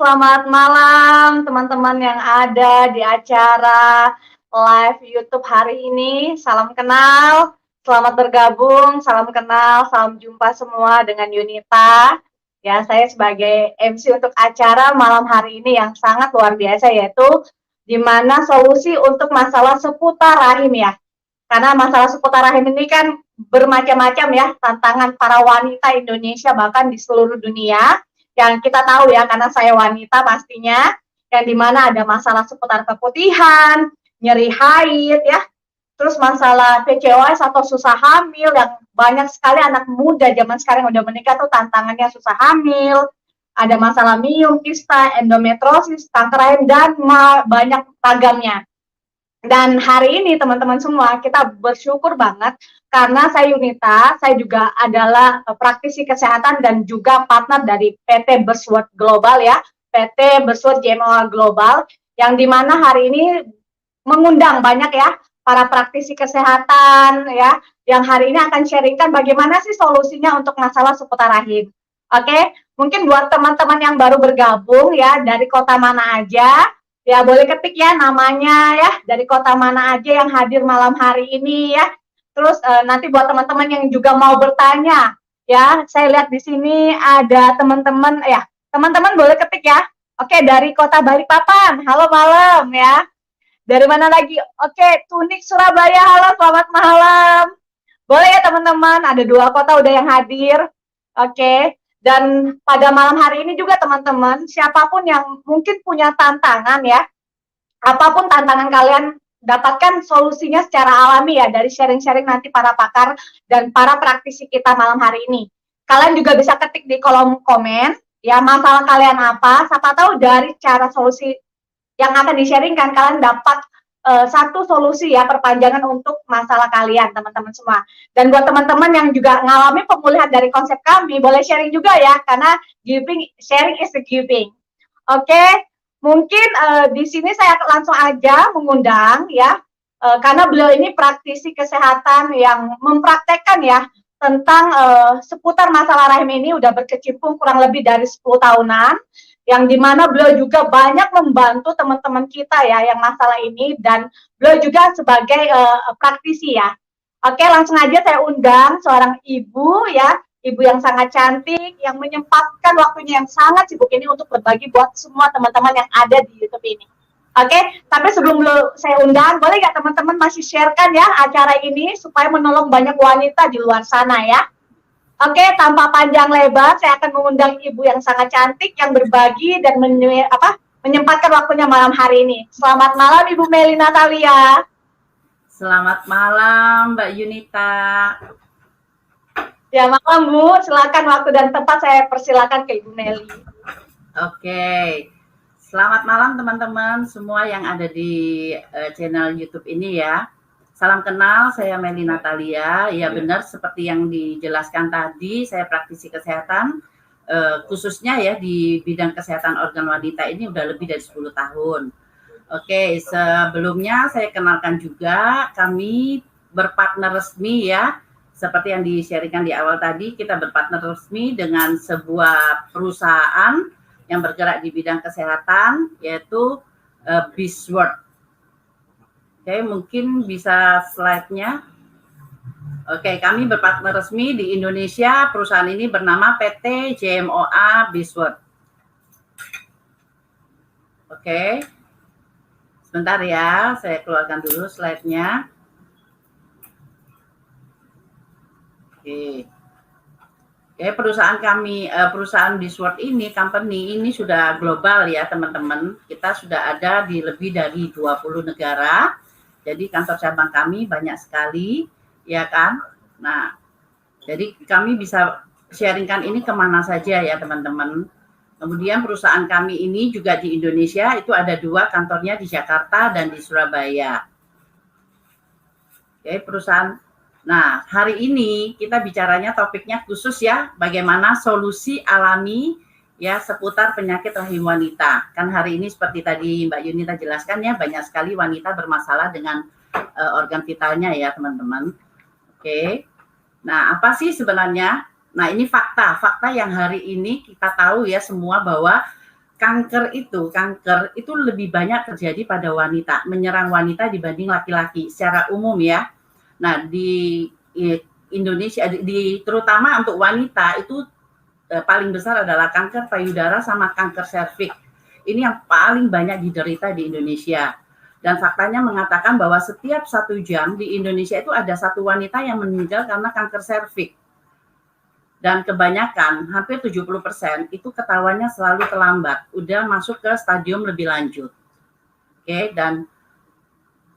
Selamat malam teman-teman yang ada di acara live YouTube hari ini. Salam kenal, selamat bergabung, salam kenal, salam jumpa semua dengan Yunita. Ya, saya sebagai MC untuk acara malam hari ini yang sangat luar biasa, yaitu di mana solusi untuk masalah seputar rahim ya. Karena masalah seputar rahim ini kan bermacam-macam ya, tantangan para wanita Indonesia bahkan di seluruh dunia. Yang kita tahu ya, karena saya wanita pastinya, yang dimana ada masalah seputar keputihan, nyeri haid ya, terus masalah PCOS atau susah hamil, yang banyak sekali anak muda zaman sekarang udah menikah tuh tantangannya susah hamil, ada masalah miom, kista, endometriosis, kanker rahim, dan banyak ragamnya. Dan hari ini teman-teman semua, kita bersyukur banget karena saya Yunita, saya juga adalah praktisi kesehatan dan juga partner dari PT Buzzword Global ya, PT Buzzword GMO Global, yang dimana hari ini mengundang banyak ya para praktisi kesehatan ya, yang hari ini akan sharingkan bagaimana sih solusinya untuk masalah seputar rahim. Oke, mungkin buat teman-teman yang baru bergabung ya, dari kota mana aja, ya boleh ketik ya namanya ya, dari kota mana aja yang hadir malam hari ini ya. Terus nanti buat teman-teman yang juga mau bertanya ya, saya lihat di sini ada teman-teman ya, teman-teman boleh ketik ya. Oke, dari kota Balikpapan, halo malam ya. Dari mana lagi? Oke, Tunik Surabaya, halo selamat malam. Boleh ya teman-teman, ada 2 kota udah yang hadir. Oke, dan pada malam hari ini juga teman-teman, siapapun yang mungkin punya tantangan ya, apapun tantangan kalian, dapatkan solusinya secara alami ya, dari sharing-sharing nanti para pakar dan para praktisi kita malam hari ini. Kalian juga bisa ketik di kolom komen, ya masalah kalian apa, siapa tahu dari cara solusi yang akan di-sharingkan, kalian dapat satu solusi ya, perpanjangan untuk masalah kalian teman-teman semua. Dan buat teman-teman yang juga ngalami pemulihan dari konsep kami, boleh sharing juga ya, karena sharing is the giving. Oke, mungkin di sini saya langsung aja mengundang ya, karena beliau ini praktisi kesehatan yang mempraktekkan ya tentang seputar masalah rahim ini udah berkecimpung kurang lebih dari 10 tahunan, yang dimana beliau juga banyak membantu teman-teman kita ya yang masalah ini, dan beliau juga sebagai praktisi ya. Oke, langsung aja saya undang seorang ibu ya, ibu yang sangat cantik, yang menyempatkan waktunya yang sangat sibuk ini untuk berbagi buat semua teman-teman yang ada di YouTube ini. Oke, tapi sebelum saya undang, boleh nggak teman-teman masih sharekan ya acara ini supaya menolong banyak wanita di luar sana ya. Oke, tanpa panjang lebar, saya akan mengundang ibu yang sangat cantik yang berbagi dan menyempatkan waktunya malam hari ini. Selamat malam Ibu Meli Natalia. Selamat malam Mbak Yunita. Ya malam Bu, silakan waktu dan tempat saya persilakan ke Ibu Meli. Oke, selamat malam teman-teman semua yang ada di channel YouTube ini ya. Salam kenal, saya Meli Natalia. Ya benar seperti yang dijelaskan tadi, saya praktisi kesehatan, khususnya ya di bidang kesehatan organ wanita ini udah lebih dari 10 tahun. Oke, sebelumnya saya kenalkan juga, kami berpartner resmi ya, seperti yang di-sharingkan di awal tadi, kita berpartner resmi dengan sebuah perusahaan yang bergerak di bidang kesehatan, yaitu Buzzword. Oke, mungkin bisa slide-nya. Oke, kami berpartner resmi di Indonesia. Perusahaan ini bernama PT GMOA Buzzword. Oke, sebentar ya, saya keluarkan dulu slide-nya. Oke. Oke, perusahaan kami, perusahaan Buzzword ini, company ini sudah global ya teman-teman. Kita sudah ada di lebih dari 20 negara. Jadi kantor cabang kami banyak sekali, ya kan? Nah, jadi kami bisa sharingkan ini kemana saja ya teman-teman. Kemudian perusahaan kami ini juga di Indonesia, itu ada 2 kantornya di Jakarta dan di Surabaya. Oke, perusahaan. Nah, hari ini kita bicaranya topiknya khusus ya, bagaimana solusi alami ya seputar penyakit rahim wanita. Kan hari ini seperti tadi Mbak Yunita jelaskan ya, banyak sekali wanita bermasalah dengan organ vitalnya ya teman-teman. Oke. Nah, apa sih sebenarnya? Nah, ini fakta yang hari ini kita tahu ya semua bahwa kanker itu lebih banyak terjadi pada wanita, menyerang wanita dibanding laki-laki secara umum ya. Nah, di Indonesia terutama untuk wanita itu paling besar adalah kanker payudara sama kanker serviks. Ini yang paling banyak diderita di Indonesia. Dan faktanya mengatakan bahwa setiap 1 jam di Indonesia itu ada 1 wanita yang meninggal karena kanker serviks. Dan kebanyakan, hampir 70% itu ketahuannya selalu terlambat, udah masuk ke stadium lebih lanjut. Oke, dan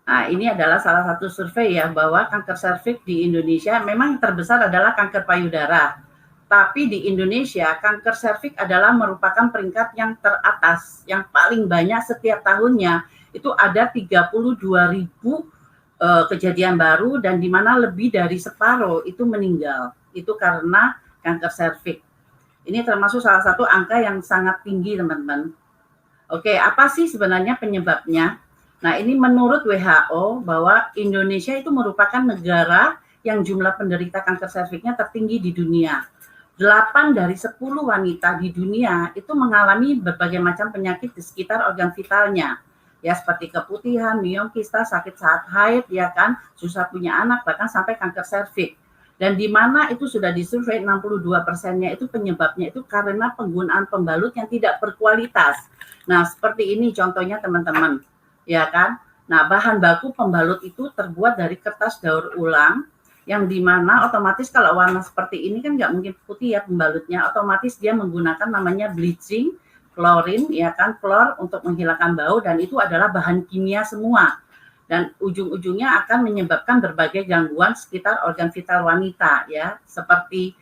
nah, ini adalah salah satu survei ya, bahwa kanker serviks di Indonesia memang terbesar adalah kanker payudara. Tapi di Indonesia, kanker serviks adalah merupakan peringkat yang teratas, yang paling banyak setiap tahunnya. Itu ada 32.000 kejadian baru, dan di mana lebih dari separuh itu meninggal. Itu karena kanker serviks. Ini termasuk salah satu angka yang sangat tinggi, teman-teman. Oke, apa sih sebenarnya penyebabnya? Nah, ini menurut WHO bahwa Indonesia itu merupakan negara yang jumlah penderita kanker serviksnya tertinggi di dunia. 8 dari 10 wanita di dunia itu mengalami berbagai macam penyakit di sekitar organ vitalnya. Ya, seperti keputihan, miom, kista, sakit saat haid, ya kan, susah punya anak, bahkan sampai kanker serviks. Dan di mana itu sudah disurvei 62%-nya itu penyebabnya itu karena penggunaan pembalut yang tidak berkualitas. Nah, seperti ini contohnya teman-teman. Ya kan? Nah, bahan baku pembalut itu terbuat dari kertas daur ulang, yang dimana otomatis kalau warna seperti ini kan nggak mungkin putih ya pembalutnya, otomatis dia menggunakan namanya bleaching, klorin, ya kan, klor untuk menghilangkan bau, dan itu adalah bahan kimia semua. Dan ujung-ujungnya akan menyebabkan berbagai gangguan sekitar organ vital wanita ya, seperti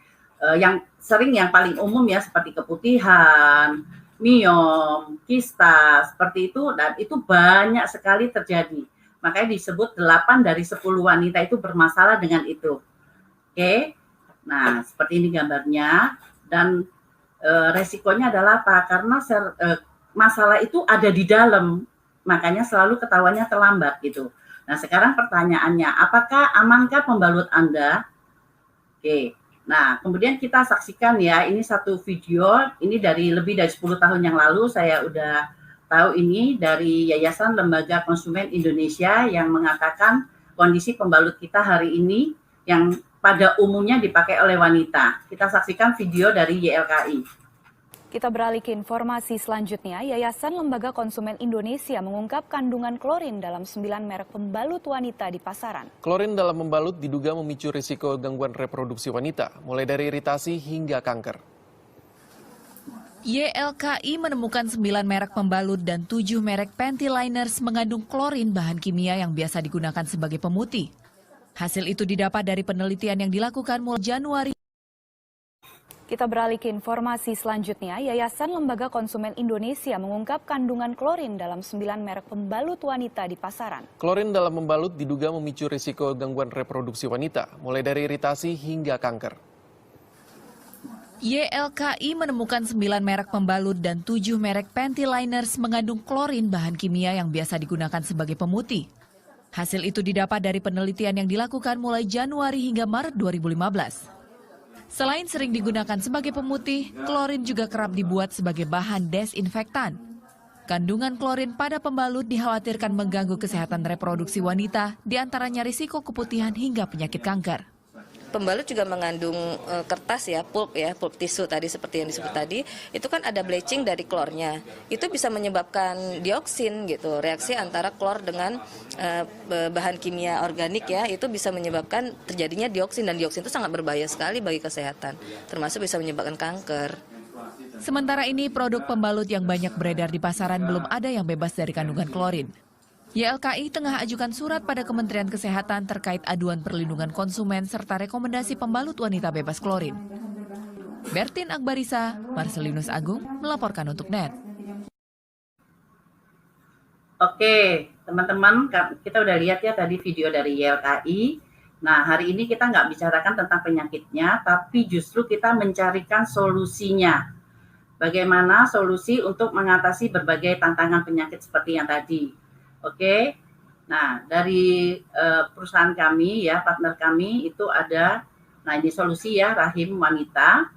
yang sering, yang paling umum ya, seperti keputihan, miom, kista, seperti itu, dan itu banyak sekali terjadi. Makanya disebut 8 dari 10 wanita itu bermasalah dengan itu. Oke, nah seperti ini gambarnya, dan resikonya adalah apa? Karena masalah itu ada di dalam, makanya selalu ketahuannya terlambat gitu. Nah, sekarang pertanyaannya, apakah amankah pembalut Anda? Oke. Nah, kemudian kita saksikan ya, ini satu video, ini dari lebih dari 10 tahun yang lalu, saya udah tahu ini dari Yayasan Lembaga Konsumen Indonesia yang mengatakan kondisi pembalut kita hari ini yang pada umumnya dipakai oleh wanita. Kita saksikan video dari YLKI. Kita beralih ke informasi selanjutnya. Yayasan Lembaga Konsumen Indonesia mengungkap kandungan klorin dalam 9 merek pembalut wanita di pasaran. Klorin dalam pembalut diduga memicu risiko gangguan reproduksi wanita, mulai dari iritasi hingga kanker. YLKI menemukan 9 merek pembalut dan 7 merek panty liners mengandung klorin, bahan kimia yang biasa digunakan sebagai pemutih. Hasil itu didapat dari penelitian yang dilakukan mulai Januari. Kita beralih ke informasi selanjutnya. Yayasan Lembaga Konsumen Indonesia mengungkap kandungan klorin dalam 9 merek pembalut wanita di pasaran. Klorin dalam pembalut diduga memicu risiko gangguan reproduksi wanita, mulai dari iritasi hingga kanker. YLKI menemukan 9 merek pembalut dan 7 merek panty liners mengandung klorin, bahan kimia yang biasa digunakan sebagai pemutih. Hasil itu didapat dari penelitian yang dilakukan mulai Januari hingga Maret 2015. Selain sering digunakan sebagai pemutih, klorin juga kerap dibuat sebagai bahan desinfektan. Kandungan klorin pada pembalut dikhawatirkan mengganggu kesehatan reproduksi wanita, diantaranya risiko keputihan hingga penyakit kanker. Pembalut juga mengandung kertas ya, pulp tisu tadi seperti yang disebut tadi, itu kan ada bleaching dari klornya. Itu bisa menyebabkan dioksin gitu, reaksi antara klor dengan bahan kimia organik ya, itu bisa menyebabkan terjadinya dioksin, dan dioksin itu sangat berbahaya sekali bagi kesehatan, termasuk bisa menyebabkan kanker. Sementara ini produk pembalut yang banyak beredar di pasaran belum ada yang bebas dari kandungan klorin. YLKI tengah ajukan surat pada Kementerian Kesehatan terkait aduan perlindungan konsumen serta rekomendasi pembalut wanita bebas klorin. Bertin Akbarisa, Marcelinus Agung melaporkan untuk NET. Oke, teman-teman, kita udah lihat ya tadi video dari YLKI. Nah, hari ini kita nggak bicarakan tentang penyakitnya, tapi justru kita mencarikan solusinya. Bagaimana solusi untuk mengatasi berbagai tantangan penyakit seperti yang tadi. Oke, nah dari perusahaan kami ya, partner kami itu ada, nah ini solusi ya, rahim wanita.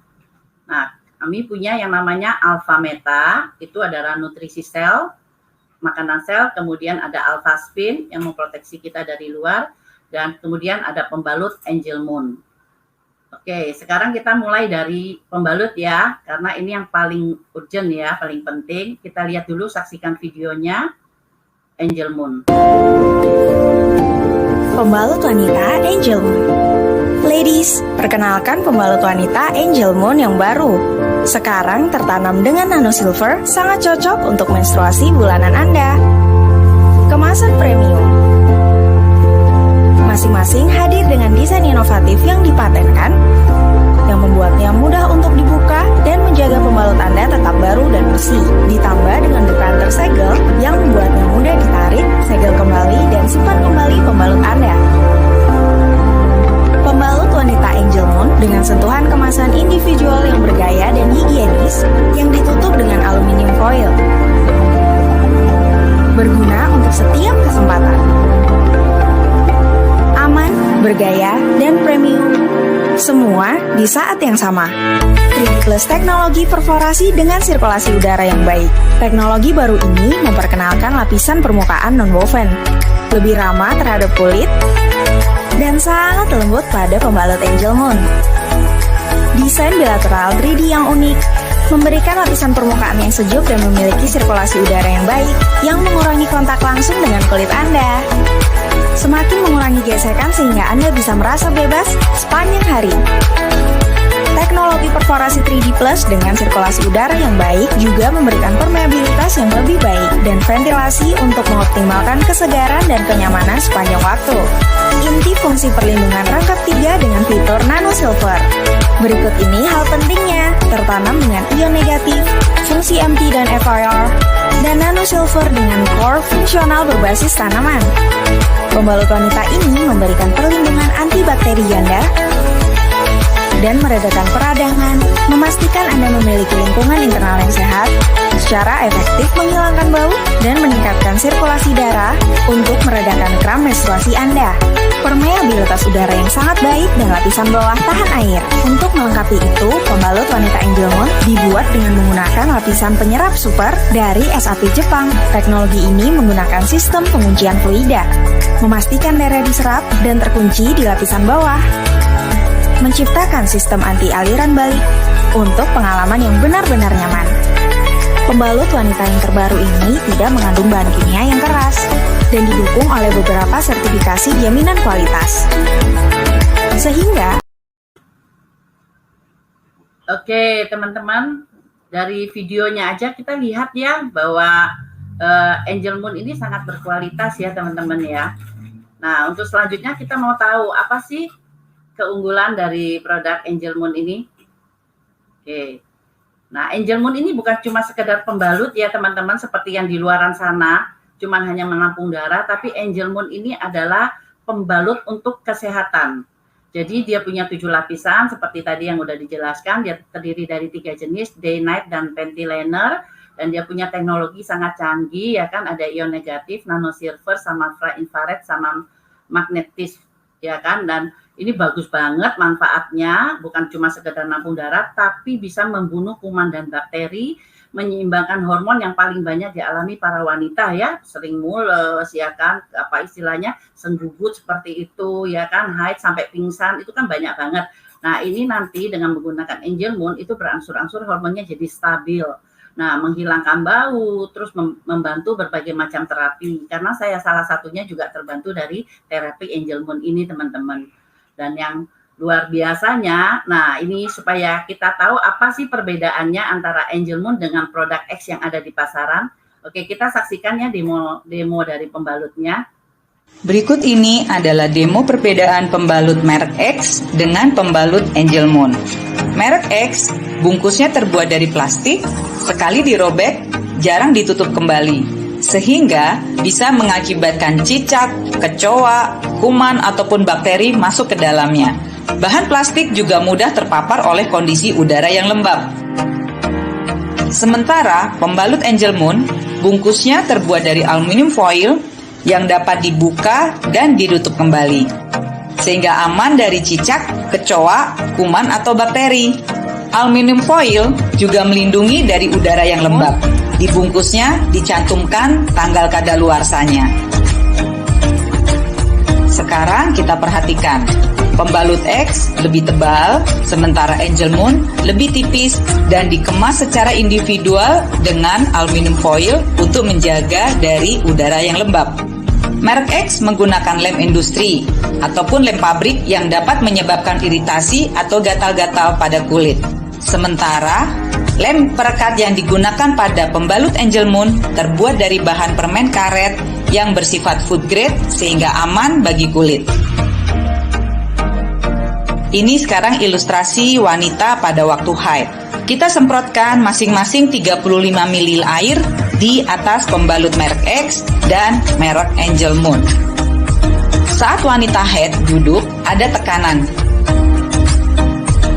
Nah, kami punya yang namanya Alpha Meta, itu adalah nutrisi sel, makanan sel, kemudian ada Alpha Spin yang memproteksi kita dari luar, dan kemudian ada pembalut Angel Moon. Oke, sekarang kita mulai dari pembalut ya, karena ini yang paling urgent ya, paling penting. Kita lihat dulu, saksikan videonya Angel Moon. Pembalut wanita Angel Moon. Ladies, perkenalkan pembalut wanita Angel Moon yang baru. Sekarang tertanam dengan nano silver, sangat cocok untuk menstruasi bulanan Anda. Kemasan premium. Masing-masing hadir dengan desain inovatif yang dipatenkan, yang membuatnya mudah untuk dibuka dan menjaga pembalut Anda tetap baru dan bersih. Ditambah dengan dekan tersegel yang membuatnya mudah ditarik, segel kembali, dan simpan kembali pembalut Anda. Pembalut wanita Angel Moon dengan sentuhan kemasan individual yang bergaya dan higienis yang ditutup dengan aluminium foil. Berguna untuk setiap kesempatan. Aman, bergaya, dan premium. Semua di saat yang sama. 3D Plus teknologi perforasi dengan sirkulasi udara yang baik. Teknologi baru ini memperkenalkan lapisan permukaan non-woven, lebih ramah terhadap kulit, dan sangat lembut pada pembalut Angel Moon. Desain bilateral 3D yang unik, memberikan lapisan permukaan yang sejuk dan memiliki sirkulasi udara yang baik, yang mengurangi kontak langsung dengan kulit Anda. Semakin mengurangi gesekan sehingga Anda bisa merasa bebas sepanjang hari. Teknologi perforasi 3D Plus dengan sirkulasi udara yang baik juga memberikan permeabilitas yang lebih baik dan ventilasi untuk mengoptimalkan kesegaran dan kenyamanan sepanjang waktu. Inti fungsi perlindungan rangkap 3 dengan fitur nano silver. Berikut ini hal pentingnya, tertanam dengan ion negatif, fungsi MT dan FIR, dan nano silver dengan core fungsional berbasis tanaman. Pembalut wanita ini memberikan perlindungan antibakteri ganda dan meredakan peradangan, memastikan Anda memiliki lingkungan internal yang sehat, secara efektif menghilangkan bau dan meningkatkan sirkulasi darah untuk meredakan kram menstruasi Anda. Permeabilitas udara yang sangat baik dan lapisan bawah tahan air. Untuk melengkapi itu, pembalut wanita Angel Moon dibuat dengan menggunakan lapisan penyerap super dari SAP Jepang. Teknologi ini menggunakan sistem penguncian fluida, memastikan darah diserap dan terkunci di lapisan bawah, menciptakan sistem anti aliran balik untuk pengalaman yang benar-benar nyaman. Pembalut wanita yang terbaru ini tidak mengandung bahan kimia yang keras dan didukung oleh beberapa sertifikasi jaminan kualitas. Sehingga Oke, teman-teman, dari videonya aja kita lihat ya bahwa Angel Moon ini sangat berkualitas ya, teman-teman ya. Nah, untuk selanjutnya kita mau tahu apa sih keunggulan dari produk Angel Moon ini. Oke. Nah, Angel Moon ini bukan cuma sekedar pembalut ya, teman-teman, seperti yang di luaran sana, cuman hanya menampung darah, tapi Angel Moon ini adalah pembalut untuk kesehatan. Jadi dia punya 7 lapisan seperti tadi yang udah dijelaskan. Dia terdiri dari 3 jenis, day, night, dan panty liner. Dan dia punya teknologi sangat canggih ya kan. Ada ion negatif, nano silver, sama infrared, sama magnetis ya kan. Dan ini bagus banget manfaatnya. Bukan cuma sekedar nampung darah, tapi bisa membunuh kuman dan bakteri, menyeimbangkan hormon yang paling banyak dialami para wanita ya, sering mules ya kan, apa istilahnya, senggugut seperti itu ya kan, haid sampai pingsan, itu kan banyak banget. Nah, ini nanti dengan menggunakan Angel Moon itu berangsur-angsur hormonnya jadi stabil. Nah, menghilangkan bau, terus membantu berbagai macam terapi. Karena saya salah satunya juga terbantu dari terapi Angel Moon ini, teman-teman. Dan yang luar biasanya, nah ini supaya kita tahu apa sih perbedaannya antara Angel Moon dengan produk X yang ada di pasaran. Oke, kita saksikan ya demo dari pembalutnya. Berikut ini adalah demo perbedaan pembalut merek X dengan pembalut Angel Moon. Merek X, bungkusnya terbuat dari plastik, sekali dirobek, jarang ditutup kembali, sehingga bisa mengakibatkan cicak, kecoa, kuman, ataupun bakteri masuk ke dalamnya. Bahan plastik juga mudah terpapar oleh kondisi udara yang lembab. Sementara pembalut Angel Moon, bungkusnya terbuat dari aluminium foil yang dapat dibuka dan ditutup kembali, sehingga aman dari cicak, kecoa, kuman, atau bakteri. Aluminium foil juga melindungi dari udara yang lembab. Di bungkusnya dicantumkan tanggal kadaluarsanya. Sekarang kita perhatikan. Pembalut X lebih tebal, sementara Angel Moon lebih tipis dan dikemas secara individual dengan aluminium foil untuk menjaga dari udara yang lembab. Merek X menggunakan lem industri ataupun lem pabrik yang dapat menyebabkan iritasi atau gatal-gatal pada kulit. Sementara lem perekat yang digunakan pada pembalut Angel Moon terbuat dari bahan permen karet yang bersifat food grade sehingga aman bagi kulit. Ini sekarang ilustrasi wanita pada waktu haid. Kita semprotkan masing-masing 35 ml air di atas pembalut merek X dan merek Angel Moon. Saat wanita haid duduk, ada tekanan.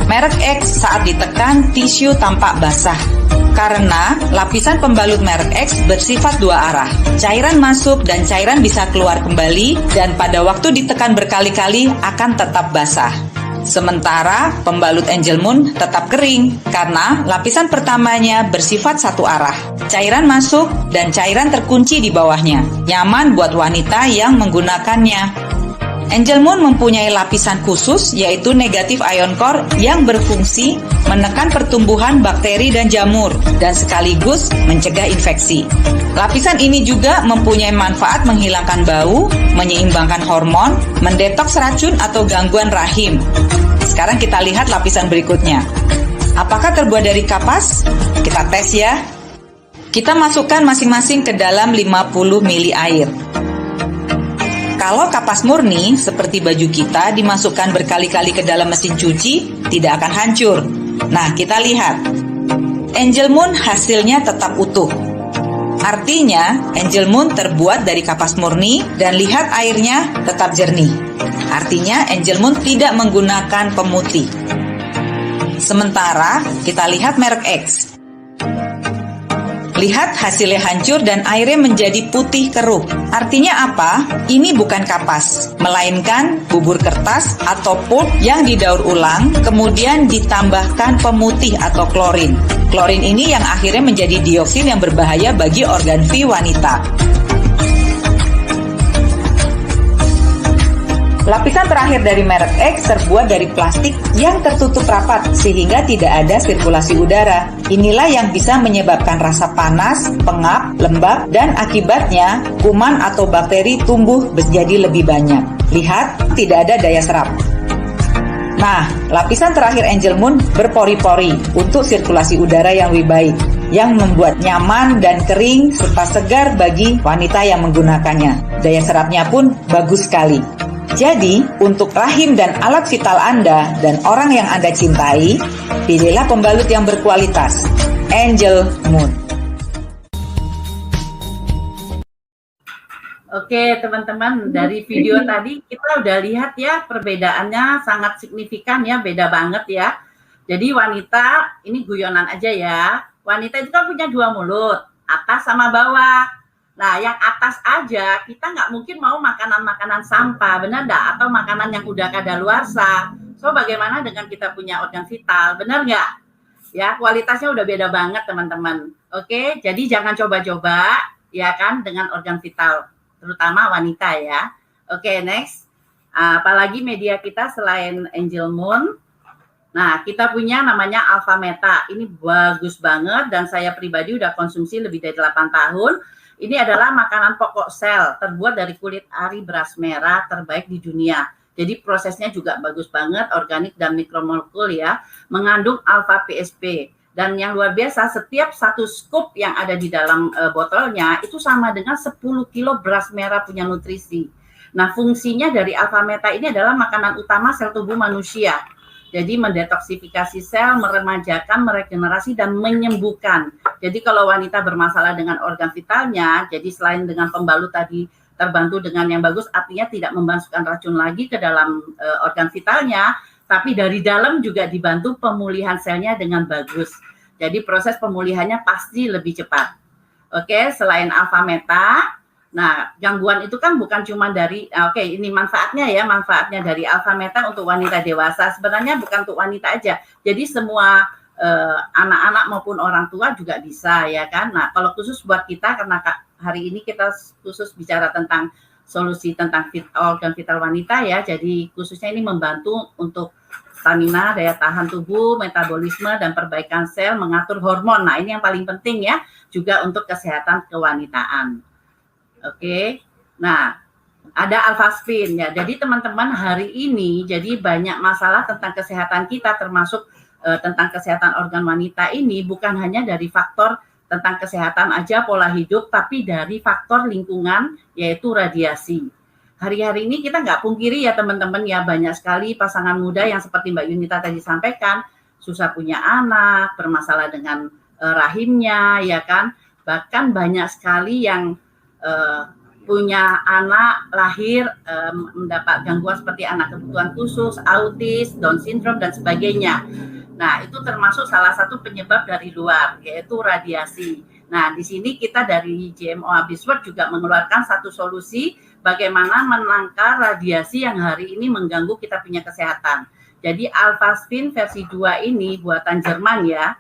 Merek X saat ditekan tisu tampak basah karena lapisan pembalut merek X bersifat dua arah. Cairan masuk dan cairan bisa keluar kembali dan pada waktu ditekan berkali-kali akan tetap basah. Sementara pembalut Angel Moon tetap kering karena lapisan pertamanya bersifat satu arah. Cairan masuk dan cairan terkunci di bawahnya. Nyaman buat wanita yang menggunakannya. Angel Moon mempunyai lapisan khusus yaitu negatif ion core yang berfungsi menekan pertumbuhan bakteri dan jamur dan sekaligus mencegah infeksi. Lapisan ini juga mempunyai manfaat menghilangkan bau, menyeimbangkan hormon, mendetoks racun atau gangguan rahim. Sekarang kita lihat lapisan berikutnya. Apakah terbuat dari kapas? Kita tes ya. Kita masukkan masing-masing ke dalam 50 ml air. Kalau kapas murni, seperti baju kita dimasukkan berkali-kali ke dalam mesin cuci, tidak akan hancur. Nah, kita lihat. Angel Moon hasilnya tetap utuh. Artinya, Angel Moon terbuat dari kapas murni dan lihat airnya tetap jernih. Artinya, Angel Moon tidak menggunakan pemutih. Sementara, kita lihat merek X. Lihat hasilnya hancur dan airnya menjadi putih keruh. Artinya apa? Ini bukan kapas, melainkan bubur kertas atau pulp yang didaur ulang, kemudian ditambahkan pemutih atau klorin. Klorin ini yang akhirnya menjadi dioksin yang berbahaya bagi organ V wanita. Lapisan terakhir dari merek X terbuat dari plastik yang tertutup rapat sehingga tidak ada sirkulasi udara. Inilah yang bisa menyebabkan rasa panas, pengap, lembab, dan akibatnya kuman atau bakteri tumbuh menjadi lebih banyak. Lihat, tidak ada daya serap. Nah, lapisan terakhir Angel Moon berpori-pori untuk sirkulasi udara yang lebih baik, yang membuat nyaman dan kering serta segar bagi wanita yang menggunakannya. Daya serapnya pun bagus sekali. Jadi, untuk rahim dan alat vital Anda dan orang yang Anda cintai, pilihlah pembalut yang berkualitas. Angel Moon. Oke, teman-teman, dari video tadi kita udah lihat ya perbedaannya sangat signifikan ya, beda banget ya. Jadi wanita, ini guyonan aja ya. Wanita itu kan punya dua mulut, atas sama bawah. Nah, yang atas aja kita nggak mungkin mau makanan-makanan sampah, benar nggak? Atau makanan yang udah kadaluarsa. So, bagaimana dengan kita punya organ vital, benar nggak? Ya, kualitasnya udah beda banget, teman-teman. Oke, jadi jangan coba-coba, ya kan, dengan organ vital, terutama wanita ya. Oke, next. Apalagi media kita selain Angel Moon. Nah, kita punya namanya Alpha Meta. Ini bagus banget dan saya pribadi udah konsumsi lebih dari 8 tahun. Ini adalah makanan pokok sel terbuat dari kulit ari beras merah terbaik di dunia. Jadi prosesnya juga bagus banget, organik dan mikromolekul ya. Mengandung alpha PSP. Dan yang luar biasa, setiap satu scoop yang ada di dalam botolnya itu sama dengan 10 kilo beras merah punya nutrisi. Nah, fungsinya dari Alpha Meta ini adalah makanan utama sel tubuh manusia. Jadi mendetoksifikasi sel, meremajakan, meregenerasi, dan menyembuhkan. Jadi kalau wanita bermasalah dengan organ vitalnya, jadi selain dengan pembalut tadi terbantu dengan yang bagus, artinya tidak memasukkan racun lagi ke dalam organ vitalnya, tapi dari dalam juga dibantu pemulihan selnya dengan bagus. Jadi proses pemulihannya pasti lebih cepat. Oke, selain Alpha Meta, nah gangguan itu kan bukan cuma dari, ini manfaatnya ya, manfaatnya dari Alpha Meta untuk wanita dewasa. Sebenarnya bukan untuk wanita aja. Jadi semua anak-anak maupun orang tua juga bisa ya kan. Nah, kalau khusus buat kita karena hari ini kita khusus bicara tentang solusi tentang organ vital wanita ya. Jadi khususnya ini membantu untuk stamina, daya tahan tubuh, metabolisme dan perbaikan sel, mengatur hormon. Nah, ini yang paling penting ya, juga untuk kesehatan kewanitaan. Oke. Nah, ada alfaspin ya. Jadi teman-teman hari ini jadi banyak masalah tentang kesehatan kita termasuk tentang kesehatan organ wanita ini bukan hanya dari faktor tentang kesehatan aja pola hidup tapi dari faktor lingkungan yaitu radiasi. Hari-hari ini kita nggak pungkiri ya teman-teman ya banyak sekali pasangan muda yang seperti Mbak Yunita tadi sampaikan susah punya anak, bermasalah dengan rahimnya ya kan. Bahkan banyak sekali yang punya anak lahir mendapat gangguan seperti anak kebutuhan khusus, autis, Down syndrome dan sebagainya. Nah, itu termasuk salah satu penyebab dari luar, yaitu radiasi. Nah, di sini kita dari JMO Abisworld juga mengeluarkan satu solusi bagaimana menangkal radiasi yang hari ini mengganggu kita punya kesehatan. Jadi alfaspin versi 2 ini buatan Jerman ya.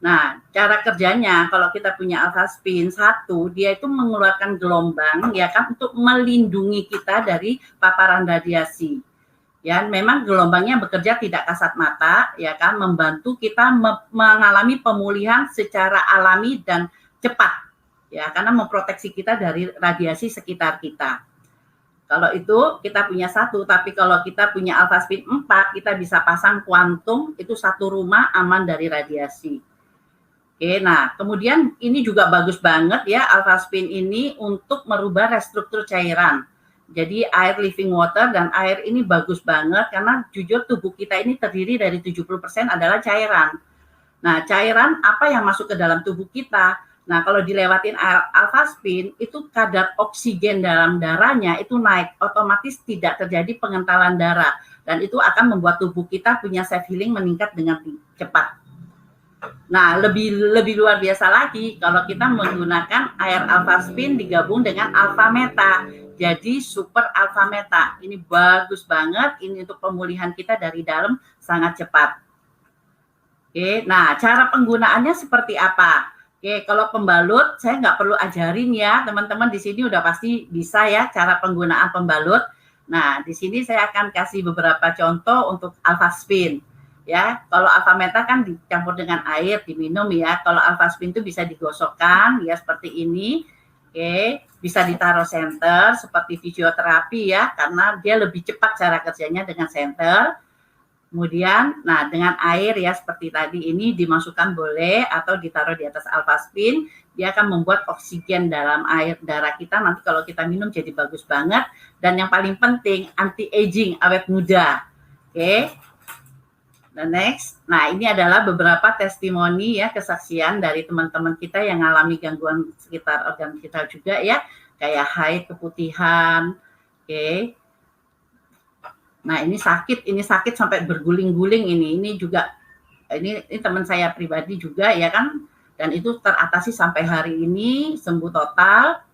Nah, cara kerjanya kalau kita punya alfaspin 1, dia itu mengeluarkan gelombang ya kan untuk melindungi kita dari paparan radiasi. Ya, memang gelombangnya bekerja tidak kasat mata, ya kan, membantu kita mengalami pemulihan secara alami dan cepat, ya, karena memproteksi kita dari radiasi sekitar kita. Kalau itu kita punya 1, tapi kalau kita punya alfaspin 4, kita bisa pasang kuantum, itu 1 rumah aman dari radiasi. Oke, nah, kemudian ini juga bagus banget ya, alfaspin ini untuk merubah restruktur cairan. Jadi air living water dan air ini bagus banget karena jujur tubuh kita ini terdiri dari 70% adalah cairan. Nah, cairan apa yang masuk ke dalam tubuh kita? Nah, kalau dilewatin alfaspin itu kadar oksigen dalam darahnya itu naik, otomatis tidak terjadi pengentalan darah dan itu akan membuat tubuh kita punya self healing meningkat dengan cepat. Nah, lebih luar biasa lagi kalau kita menggunakan air alfaspin digabung dengan alfa meta. Jadi super alfa meta. Ini bagus banget, ini untuk pemulihan kita dari dalam sangat cepat. Oke, nah cara penggunaannya seperti apa? Oke, kalau pembalut saya nggak perlu ajarin ya, teman-teman di sini udah pasti bisa ya cara penggunaan pembalut. Nah, di sini saya akan kasih beberapa contoh untuk alfaspin. Ya, kalau alfa meta kan dicampur dengan air diminum ya. Kalau alfaspin itu bisa digosokkan ya seperti ini. Oke, bisa ditaruh senter seperti fisioterapi ya, karena dia lebih cepat cara kerjanya dengan senter. Kemudian, nah dengan air ya seperti tadi ini dimasukkan boleh atau ditaruh di atas alfaspin, dia akan membuat oksigen dalam air darah kita. Nanti kalau kita minum jadi bagus banget. Dan yang paling penting anti aging, awet muda. Oke. The next, nah ini adalah beberapa testimoni ya kesaksian dari teman-teman kita yang mengalami gangguan sekitar organ vital juga ya, kayak haid, keputihan, oke. Nah ini sakit sampai berguling-guling ini juga ini teman saya pribadi juga ya kan, dan itu teratasi sampai hari ini sembuh total.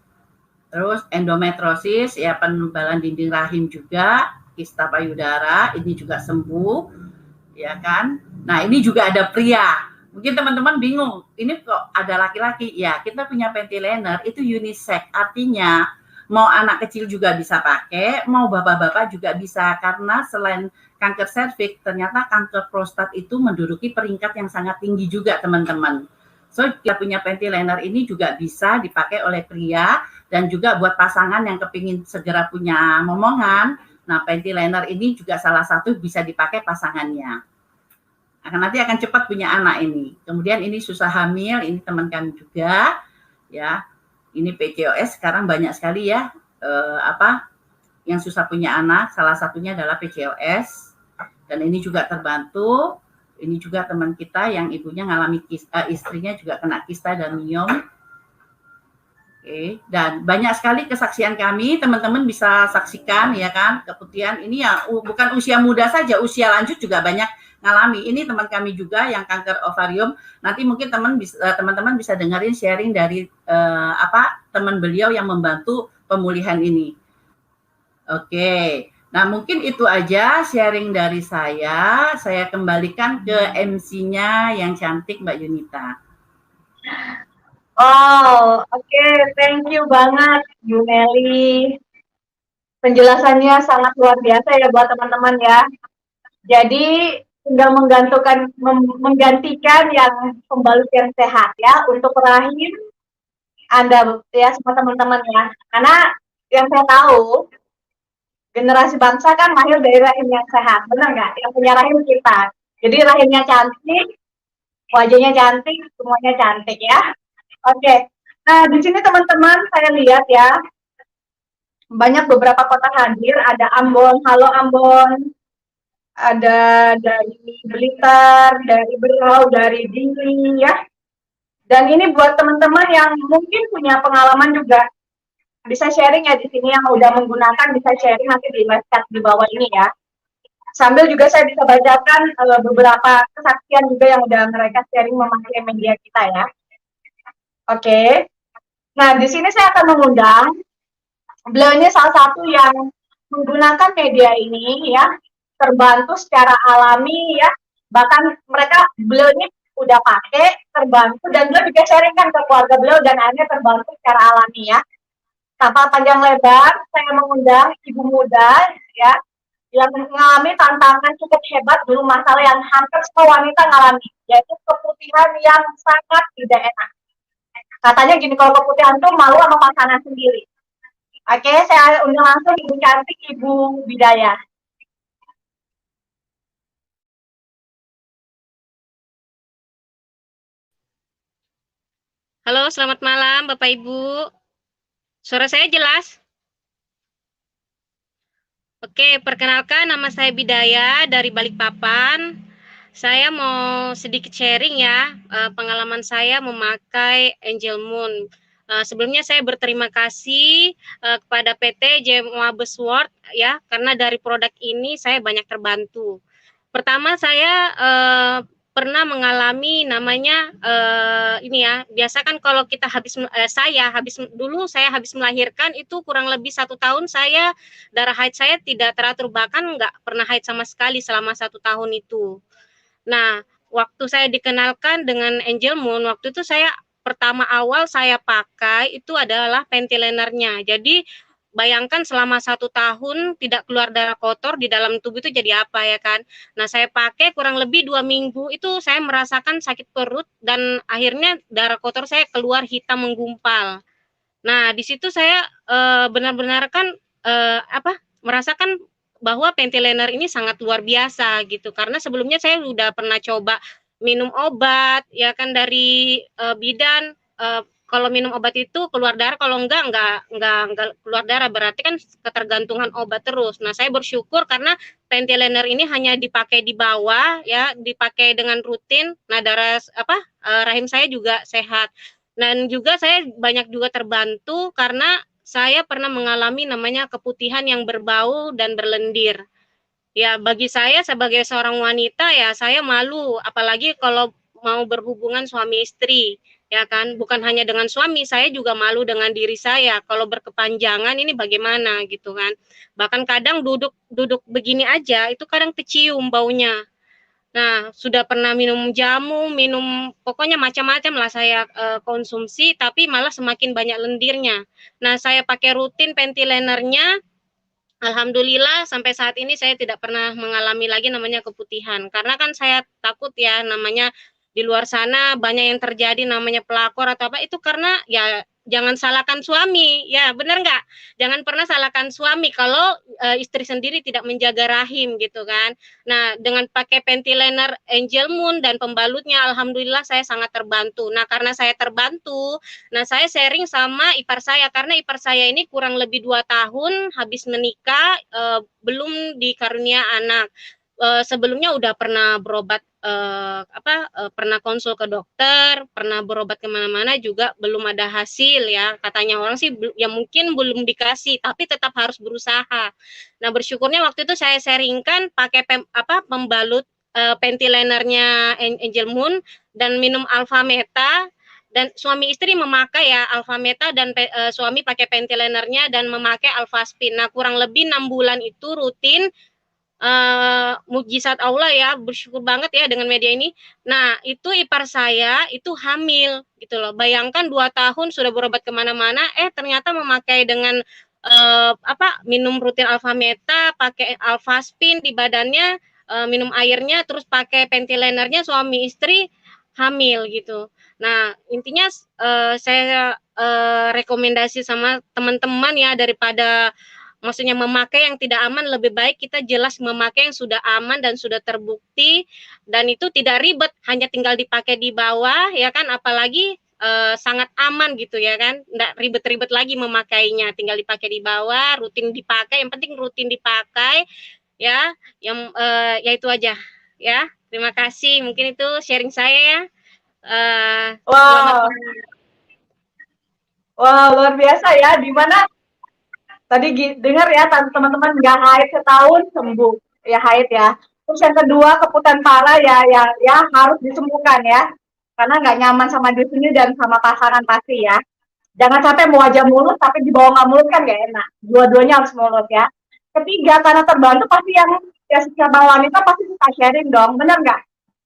Terus endometriosis ya penebalan dinding rahim juga, kista payudara ini juga sembuh. Ya kan? Nah, ini juga ada pria. Mungkin teman-teman bingung, ini kok ada laki-laki? Ya, kita punya pentiliner itu unisex. Artinya, mau anak kecil juga bisa pakai, mau bapak-bapak juga bisa. Karena selain kanker serviks, ternyata kanker prostat itu menduduki peringkat yang sangat tinggi juga, teman-teman. So, kita punya pentiliner ini juga bisa dipakai oleh pria dan juga buat pasangan yang kepingin segera punya momongan. Nah, pentiliner ini juga salah satu bisa dipakai pasangannya. Nanti akan cepat punya anak ini. Kemudian ini susah hamil, ini teman kami juga. Ya, ini PCOS sekarang banyak sekali ya. Yang susah punya anak, salah satunya adalah PCOS. Dan ini juga terbantu. Ini juga teman kita yang ibunya ngalami istrinya juga kena kista dan miom. Oke, dan banyak sekali kesaksian kami, teman-teman bisa saksikan ya kan, keputihan ini ya bukan usia muda saja, usia lanjut juga banyak ngalami. Ini teman kami juga yang kanker ovarium. Nanti mungkin teman-teman bisa dengerin sharing dari teman beliau yang membantu pemulihan ini. Oke. Nah, mungkin itu aja sharing dari saya. Saya kembalikan ke MC-nya yang cantik Mbak Yunita. Oh, oke. Thank you banget, Yuneli. Penjelasannya sangat luar biasa ya buat teman-teman ya. Jadi tinggal menggantikan yang pembalut yang sehat ya untuk rahim Anda ya semua teman-teman ya. Karena yang saya tahu generasi bangsa kan lahir dari rahim yang sehat, benar nggak? Yang punya rahim kita. Jadi rahimnya cantik, wajahnya cantik, semuanya cantik ya. Oke. Nah, di sini teman-teman saya lihat ya, banyak beberapa kota hadir, ada Ambon, halo Ambon, ada dari Blitar, dari Berau, dari Dili ya. Dan ini buat teman-teman yang mungkin punya pengalaman juga, bisa sharing ya di sini yang udah menggunakan, bisa sharing nanti di live chat di bawah ini ya. Sambil juga saya bisa bacakan beberapa kesaksian juga yang udah mereka sharing memakai media kita ya. Oke. Nah, di sini saya akan mengundang beliau ini salah satu yang menggunakan media ini ya, terbantu secara alami ya. Bahkan beliau ini udah pakai, terbantu, dan beliau juga sharingkan ke keluarga beliau dan akhirnya terbantu secara alami ya. Tanpa panjang lebar, saya mengundang ibu muda ya, yang mengalami tantangan cukup hebat dulu, masalah yang hampir semua wanita ngalami, yaitu keputihan yang sangat tidak enak. Katanya gini, kalau keputihan tuh malu sama pasangan sendiri. Oke, saya undang langsung Ibu cantik, Ibu Bidayah. Halo, selamat malam Bapak Ibu. Suara saya jelas? Oke, perkenalkan nama saya Bidayah dari Balikpapan. Saya mau sedikit sharing ya, pengalaman saya memakai Angel Moon. Sebelumnya saya berterima kasih kepada PT JMOA Besword ya, karena dari produk ini saya banyak terbantu. Pertama saya pernah mengalami namanya ini ya, biasa kan kalau kita saya habis melahirkan itu kurang lebih 1 tahun darah haid saya tidak teratur, bahkan nggak pernah haid sama sekali selama 1 tahun itu. Nah, waktu saya dikenalkan dengan Angel Moon, waktu itu pertama awal saya pakai itu adalah ventilatornya. Jadi bayangkan selama 1 tahun tidak keluar darah kotor di dalam tubuh itu jadi apa ya kan. Nah, saya pakai kurang lebih 2 minggu itu saya merasakan sakit perut dan akhirnya darah kotor saya keluar hitam menggumpal. Nah, di situ saya benar-benar kan merasakan bahwa ventilator ini sangat luar biasa gitu. Karena sebelumnya saya sudah pernah coba minum obat ya kan dari bidan, kalau minum obat itu keluar darah, kalau enggak keluar darah, berarti kan ketergantungan obat terus. Nah, saya bersyukur karena ventilator ini hanya dipakai di bawah ya, dipakai dengan rutin. Nah, rahim saya juga sehat. Dan juga saya banyak juga terbantu karena saya pernah mengalami namanya keputihan yang berbau dan berlendir. Ya, bagi saya sebagai seorang wanita ya saya malu, apalagi kalau mau berhubungan suami istri, ya kan. Bukan hanya dengan suami, saya juga malu dengan diri saya. Kalau berkepanjangan ini bagaimana gitu kan. Bahkan kadang duduk begini aja itu kadang kecium baunya. Nah, sudah pernah minum jamu, pokoknya macam-macam lah saya konsumsi, tapi malah semakin banyak lendirnya. Nah, saya pakai rutin ventilatornya. Alhamdulillah sampai saat ini saya tidak pernah mengalami lagi namanya keputihan. Karena kan saya takut ya namanya di luar sana banyak yang terjadi namanya pelakor atau apa, itu karena ya jangan salahkan suami. Ya, benar nggak? Jangan pernah salahkan suami kalau istri sendiri tidak menjaga rahim gitu kan. Nah, dengan pakai ventilator Angel Moon dan pembalutnya alhamdulillah saya sangat terbantu. Nah, karena saya terbantu, nah saya sharing sama ipar saya karena ipar saya ini kurang lebih 2 tahun habis menikah, belum dikarunia anak. Sebelumnya udah pernah berobat pernah konsul ke dokter, pernah berobat kemana-mana juga belum ada hasil ya. Katanya orang sih ya mungkin belum dikasih, tapi tetap harus berusaha. Nah, bersyukurnya waktu itu saya sharingkan pakai pembalut ventilatornya Angel Moon dan minum Alpha Meta dan suami istri memakai ya Alfameta dan suami pakai Pentilinernya dan memakai Alfaspin. Nah, kurang lebih 6 bulan itu rutin, mukjizat Allah ya, bersyukur banget ya dengan media ini. Nah, itu ipar saya itu hamil gitu loh. Bayangkan 2 tahun sudah berobat kemana-mana, ternyata memakai dengan minum rutin Alfameta, pakai Alfaspin di badannya, minum airnya, terus pakai Pentilinernya, suami istri hamil gitu. Nah, intinya saya rekomendasi sama teman-teman ya, daripada maksudnya memakai yang tidak aman, lebih baik kita jelas memakai yang sudah aman dan sudah terbukti, dan itu tidak ribet, hanya tinggal dipakai di bawah ya kan, apalagi sangat aman gitu ya kan, nggak ribet-ribet lagi memakainya, tinggal dipakai di bawah, rutin dipakai, yang penting rutin dipakai ya, yang ya itu aja ya. Terima kasih, mungkin itu sharing saya ya. Wow, luar biasa ya, dimana tadi dengar ya teman-teman, nggak haid setahun sembuh ya haid ya. Terus yang kedua, keputan parah ya harus disembuhkan ya, karena nggak nyaman sama diri sendiri dan sama pasangan pasti ya. Jangan sampai mau aja mulus tapi dibawa nggak mulus kan nggak enak. Dua-duanya harus mulus ya. Ketiga, karena terbantu pasti yang ya setiap wanita pasti kita sharing dong, bener nggak?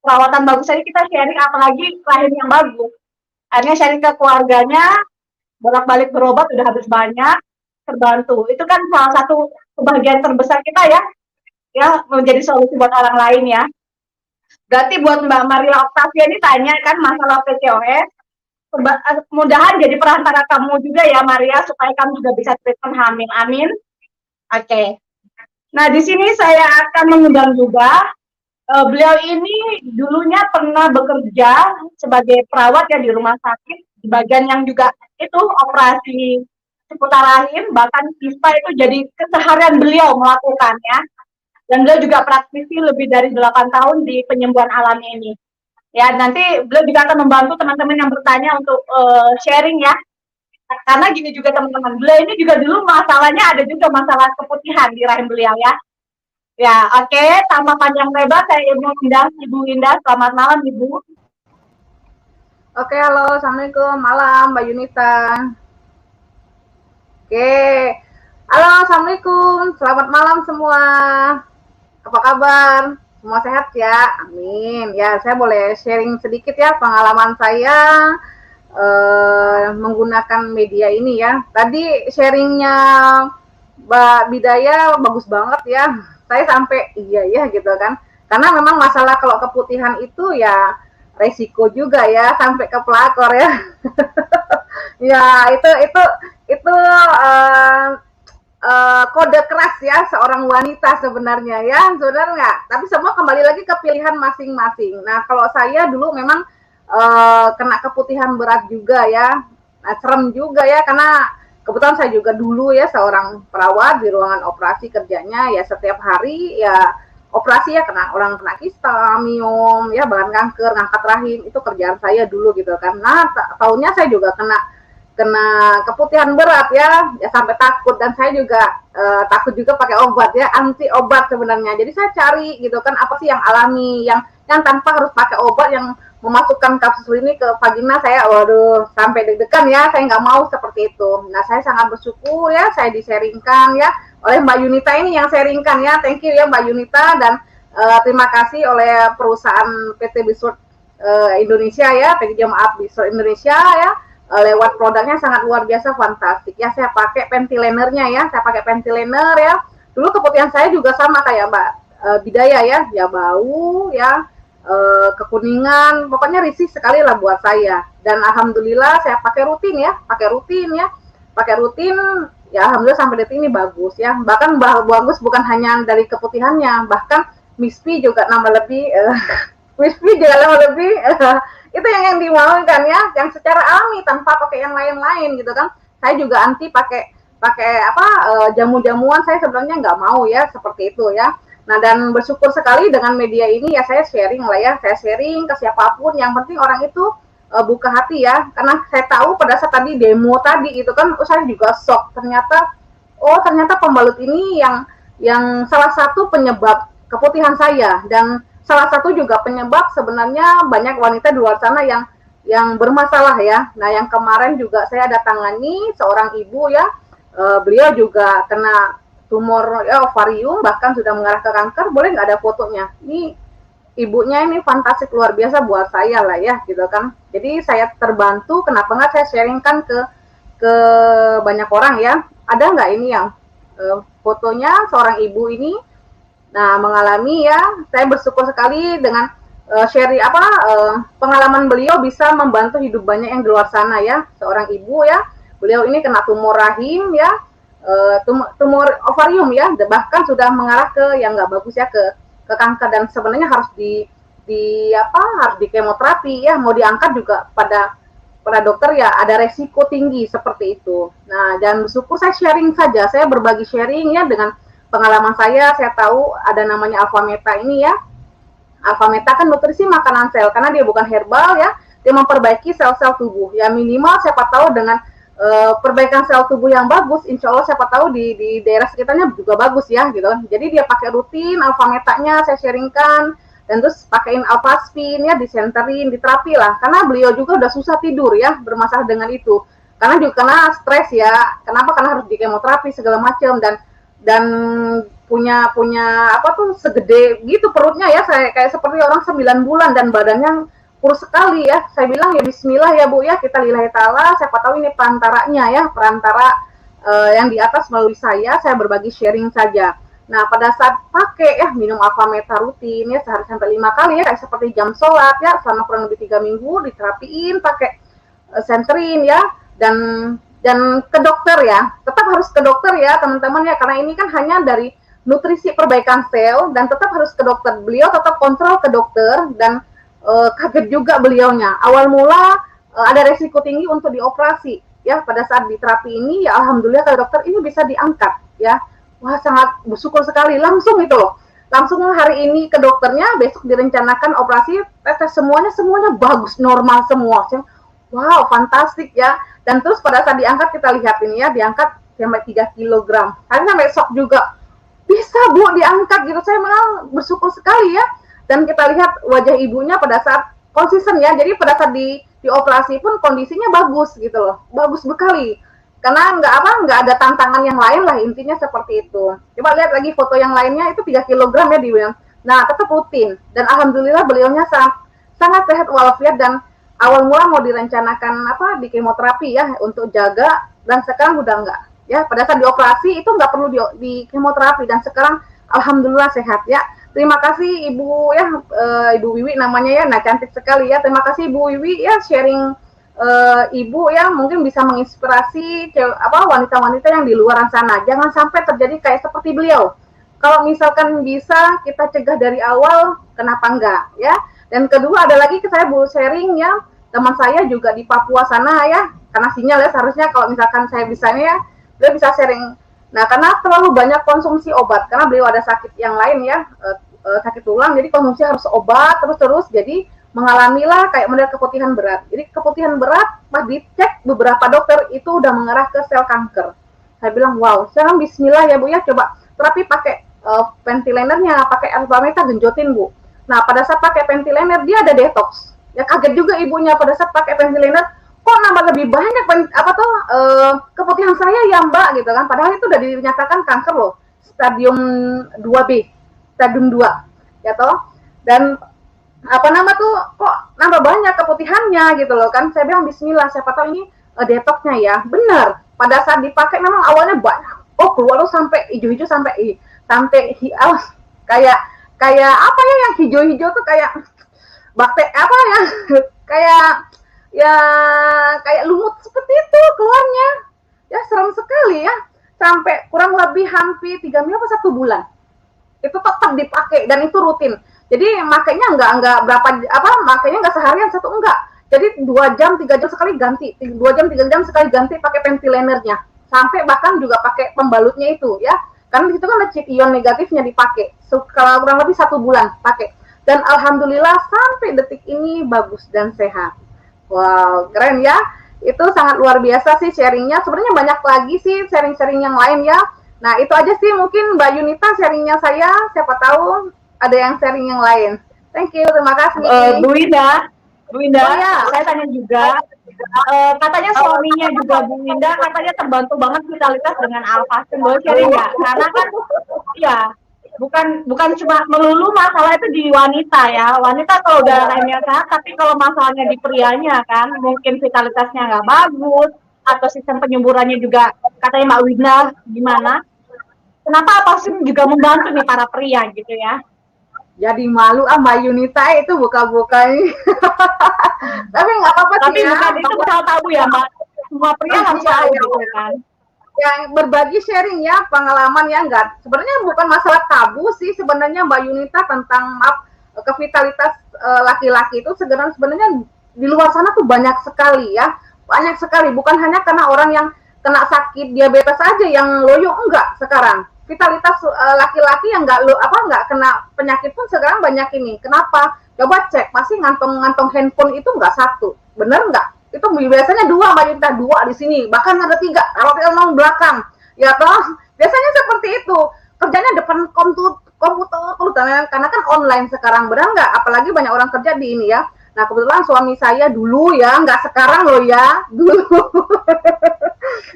Perawatan bagus aja kita sharing, apalagi lahir yang bagus. Akhirnya sharing ke keluarganya, bolak-balik berobat udah habis banyak, terbantu. Itu kan salah satu kebahagiaan terbesar kita ya menjadi solusi buat orang lain ya. Berarti buat Mbak Maria Octavia ini tanya kan masalah PCOS, mudahan jadi perantara kamu juga ya Maria, supaya kamu juga bisa treatment hamil. Amin. Oke. Nah, di sini saya akan mengundang juga beliau ini dulunya pernah bekerja sebagai perawat ya di rumah sakit, di bagian yang juga itu operasi seputar rahim, bahkan kista itu jadi keseharian beliau melakukannya. Dan beliau juga praktisi lebih dari 8 tahun di penyembuhan alami ini. Ya, nanti beliau juga akan membantu teman-teman yang bertanya untuk sharing ya. Karena gini juga teman-teman, beliau ini juga dulu masalahnya ada juga masalah keputihan di rahim beliau ya. Ya, oke, tanpa panjang lebar saya mau undang Ibu Indah. Selamat malam Ibu. Oke, halo, Assalamualaikum, malam Mbak Yunita. Oke, halo, Assalamualaikum, selamat malam semua. Apa kabar? Semua sehat ya? Amin. Ya, saya boleh sharing sedikit ya pengalaman saya menggunakan media ini ya. Tadi sharingnya Mbak Bidaya bagus banget ya. Saya sampai iya ya gitu kan. Karena memang masalah kalau keputihan itu ya resiko juga ya sampai ke pelakor ya. Ya itu kode keras ya seorang wanita sebenarnya ya, saudara nggak? Tapi semua kembali lagi ke pilihan masing-masing. Nah, kalau saya dulu memang kena keputihan berat juga ya, nah, serem juga ya, karena kebetulan saya juga dulu ya seorang perawat di ruangan operasi kerjanya ya, setiap hari ya operasi ya, orang kena kista, miom, ya bahkan kanker, ngangkat rahim, itu kerjaan saya dulu gitu kan. Nah, tahunnya saya juga kena keputihan berat ya sampai takut, dan saya juga takut juga pakai obat ya, anti obat sebenarnya. Jadi saya cari gitu kan apa sih yang alami, yang tanpa harus pakai obat, yang memasukkan kapsul ini ke vagina saya. Waduh, sampai deg-degan ya, saya nggak mau seperti itu. Nah, saya sangat bersyukur ya saya disaringkan ya oleh Mbak Yunita ini yang sharingkan ya. Thank you ya Mbak Yunita, dan terima kasih oleh perusahaan PT Bisword Indonesia ya, PT Jamaat Bisword Indonesia ya. Lewat produknya sangat luar biasa, fantastik ya. Saya pakai Pentilinernya ya, saya pakai Pentiliner ya. Dulu keputihan saya juga sama kayak Mbak Bidaya ya bau ya, kekuningan, pokoknya risih sekali lah buat saya. Dan alhamdulillah saya pakai rutin ya, pakai rutin ya, alhamdulillah sampai detik ini bagus ya. Bahkan bagus bukan hanya dari keputihannya, bahkan MISPI juga nambah lebih, MISPI juga nambah lebih. Itu yang dimaukan ya, yang secara alami tanpa pakai yang lain-lain gitu kan. Saya juga anti pakai jamu-jamuan, saya sebenarnya nggak mau ya seperti itu ya. Nah, dan bersyukur sekali dengan media ini ya, saya sharing lah ya, saya sharing ke siapapun, yang penting orang itu buka hati ya. Karena saya tahu pada saat tadi demo tadi itu kan, saya juga shock, ternyata pembalut ini yang salah satu penyebab keputihan saya, dan salah satu juga penyebab sebenarnya banyak wanita di luar sana yang yang bermasalah ya. Nah, yang kemarin juga saya datangani seorang ibu ya, beliau juga kena tumor ya, ovarium, bahkan sudah mengarah ke kanker. Boleh nggak ada fotonya? Ini ibunya ini fantastik luar biasa buat saya lah ya, gitu kan. Jadi saya terbantu, kenapa nggak saya sharingkan ke banyak orang ya. Ada nggak ini yang fotonya seorang ibu ini, nah mengalami ya, saya bersyukur sekali dengan pengalaman beliau bisa membantu hidup banyak yang di luar sana ya. Seorang ibu ya, beliau ini kena tumor rahim ya, tumor ovarium ya, bahkan sudah mengarah ke yang nggak bagus ya, ke kanker, dan sebenarnya harus harus di kemoterapi ya, mau diangkat juga pada dokter ya ada resiko tinggi seperti itu. Nah, dan bersyukur saya sharing saja, saya berbagi sharing ya dengan pengalaman saya tahu ada namanya Alpha Meta ini ya. Alpha Meta kan nutrisi makanan sel, karena dia bukan herbal ya, dia memperbaiki sel-sel tubuh. Ya minimal siapa tahu dengan perbaikan sel tubuh yang bagus, insya Allah siapa tahu di daerah sekitarnya juga bagus ya gitu. Jadi dia pakai rutin Alpha Metanya, saya sharingkan, dan terus pakein Alpha Spin ya, disenterin, diterapi lah. Karena beliau juga udah susah tidur ya, bermasalah dengan itu. Karena juga kena stres ya. Kenapa? Karena harus di kemoterapi segala macam, dan punya segede gitu perutnya ya, saya kayak seperti orang 9 bulan dan badannya kurus sekali ya. Saya bilang ya bismillah ya Bu ya, kita lillahi ta'ala, siapa tahu ini perantaranya ya, perantara yang di atas melalui saya berbagi sharing saja. Nah, pada saat pakai ya minum Alpha Meta rutin ya, sehari sampai 5 kali ya, kayak seperti jam sholat ya, selama kurang lebih 3 minggu diterapiin pakai senterin ya, dan ke dokter ya, tetap harus ke dokter ya teman-teman ya, karena ini kan hanya dari nutrisi perbaikan sel, dan tetap harus ke dokter. Beliau tetap kontrol ke dokter, dan kaget juga beliaunya. Awal mula ada resiko tinggi untuk dioperasi ya. Pada saat di terapi ini ya alhamdulillah kata dokter ini bisa diangkat ya. Wah, sangat bersyukur sekali, langsung itu loh. Langsung hari ini ke dokternya, besok direncanakan operasi, tes semuanya bagus, normal semua. Wow, fantastik ya. Dan terus pada saat diangkat, kita lihat ini ya, diangkat sampai 3 kg. Saya sampai shock juga. Bisa Bu diangkat gitu, saya malah bersyukur sekali ya. Dan kita lihat wajah ibunya pada saat konsisten ya, jadi pada saat dioperasi pun kondisinya bagus gitu loh, bagus sekali. Karena nggak ada tantangan yang lain lah, intinya seperti itu. Coba lihat lagi foto yang lainnya, itu 3 kg ya dibilang. Nah, tetap rutin, dan alhamdulillah beliaunya sangat sehat walafiat, dan awal mula mau direncanakan di kemoterapi ya untuk jaga, dan sekarang udah enggak. Ya, pada saat dioperasi itu nggak perlu di kemoterapi, dan sekarang alhamdulillah sehat ya. Terima kasih Ibu ya, Ibu Wiwi namanya ya, nah cantik sekali ya. Terima kasih Ibu Wiwi ya, sharing Ibu ya, mungkin bisa menginspirasi wanita-wanita yang di luar sana. Jangan sampai terjadi kayak seperti beliau. Kalau misalkan bisa kita cegah dari awal, kenapa enggak ya? Dan kedua ada lagi saya mau sharing ya, teman saya juga di Papua sana ya, karena sinyal ya, seharusnya kalau misalkan saya bisanya ya, beliau bisa sharing. Nah, karena terlalu banyak konsumsi obat, karena beliau ada sakit yang lain ya, sakit tulang, jadi konsumsi harus obat terus, jadi mengalamilah kayak model keputihan berat. Jadi keputihan berat, pas dicek beberapa dokter itu udah mengarah ke sel kanker. Saya bilang, wow, sekarang bismillah ya Bu ya, coba terapi pakai ventilatornya, pakai Alpha Meta, genjotin Bu. Nah, pada saat pakai ventilator dia ada detox. Ya kaget juga ibunya pada saat pakai ventilator, kok nambah lebih banyak keputihan saya ya Mbak gitu kan, padahal itu udah dinyatakan kanker loh, stadium 2B, stadium 2 ya toh, dan kok nambah banyak keputihannya gitu loh kan. Saya bilang bismillah, siapa tahu ini detoxnya ya. Benar, pada saat dipakai memang awalnya banyak, keluar loh sampai hijau-hijau, sampai kayak apa ya yang hijau-hijau tuh, kayak bakteri kayak lumut seperti itu keluarnya ya, serem sekali ya, sampai kurang lebih hampir 3 minggu atau 1 bulan itu tetap dipakai, dan itu rutin. Jadi makanya makanya nggak seharian satu, enggak, jadi 2 jam 3 jam sekali ganti, 2 jam 3 jam sekali ganti pakai ventilatornya, sampai bahkan juga pakai pembalutnya itu ya, karena di situ kan ada chip ion negatifnya dipakai, kalau kurang lebih 1 bulan pakai, dan alhamdulillah sampai detik ini bagus dan sehat. Wow, keren ya. Itu sangat luar biasa sih sharingnya. Sebenarnya banyak lagi sih sharing-sharing yang lain ya. Nah, itu aja sih mungkin Mbak Yunita sharingnya saya. Siapa tahu ada yang sharing yang lain. Thank you, terima kasih. Bu Ida, Bu Winda, Oh ya, saya tanya juga, katanya suaminya juga Bu Winda katanya terbantu banget vitalitas dengan Alpastin. Boleh sharing nggak? Karena kan, ya, bukan cuma melulu masalah itu di wanita ya. Wanita kalau udah lainnya sehat, tapi kalau masalahnya di prianya kan, mungkin vitalitasnya nggak bagus, atau sistem penyemburannya juga katanya Mbak Winda gimana? Kenapa Alpastin juga membantu nih para pria gitu ya? jadi malu Mbak Yunita itu buka-buka ini. Tapi nggak apa-apa sih Tapi ya. bukan itu bakal tahu ya Mbak. Semua pria harus tahu gitu kan. Yang berbagi sharing ya, pengalaman ya enggak. Sebenarnya bukan masalah tabu sih sebenarnya Mbak Yunita tentang kevitalitas laki-laki itu sebenarnya di luar sana tuh banyak sekali ya. Banyak sekali, bukan hanya karena orang yang kena sakit diabetes aja yang loyo, enggak sekarang. Vitalitas laki-laki yang nggak kena penyakit pun sekarang banyak ini. Kenapa? Coba cek, pasti ngantong handphone itu nggak satu, bener nggak? Itu biasanya dua, Mbak Yunita, dua di sini, bahkan ada tiga. Kalau kita ngomong belakang, ya toh biasanya seperti itu. Kerjanya depan komputer terus, karena kan online sekarang, benar nggak? Apalagi banyak orang kerja di ini ya. Nah kebetulan suami saya dulu ya, nggak sekarang loh ya, dulu.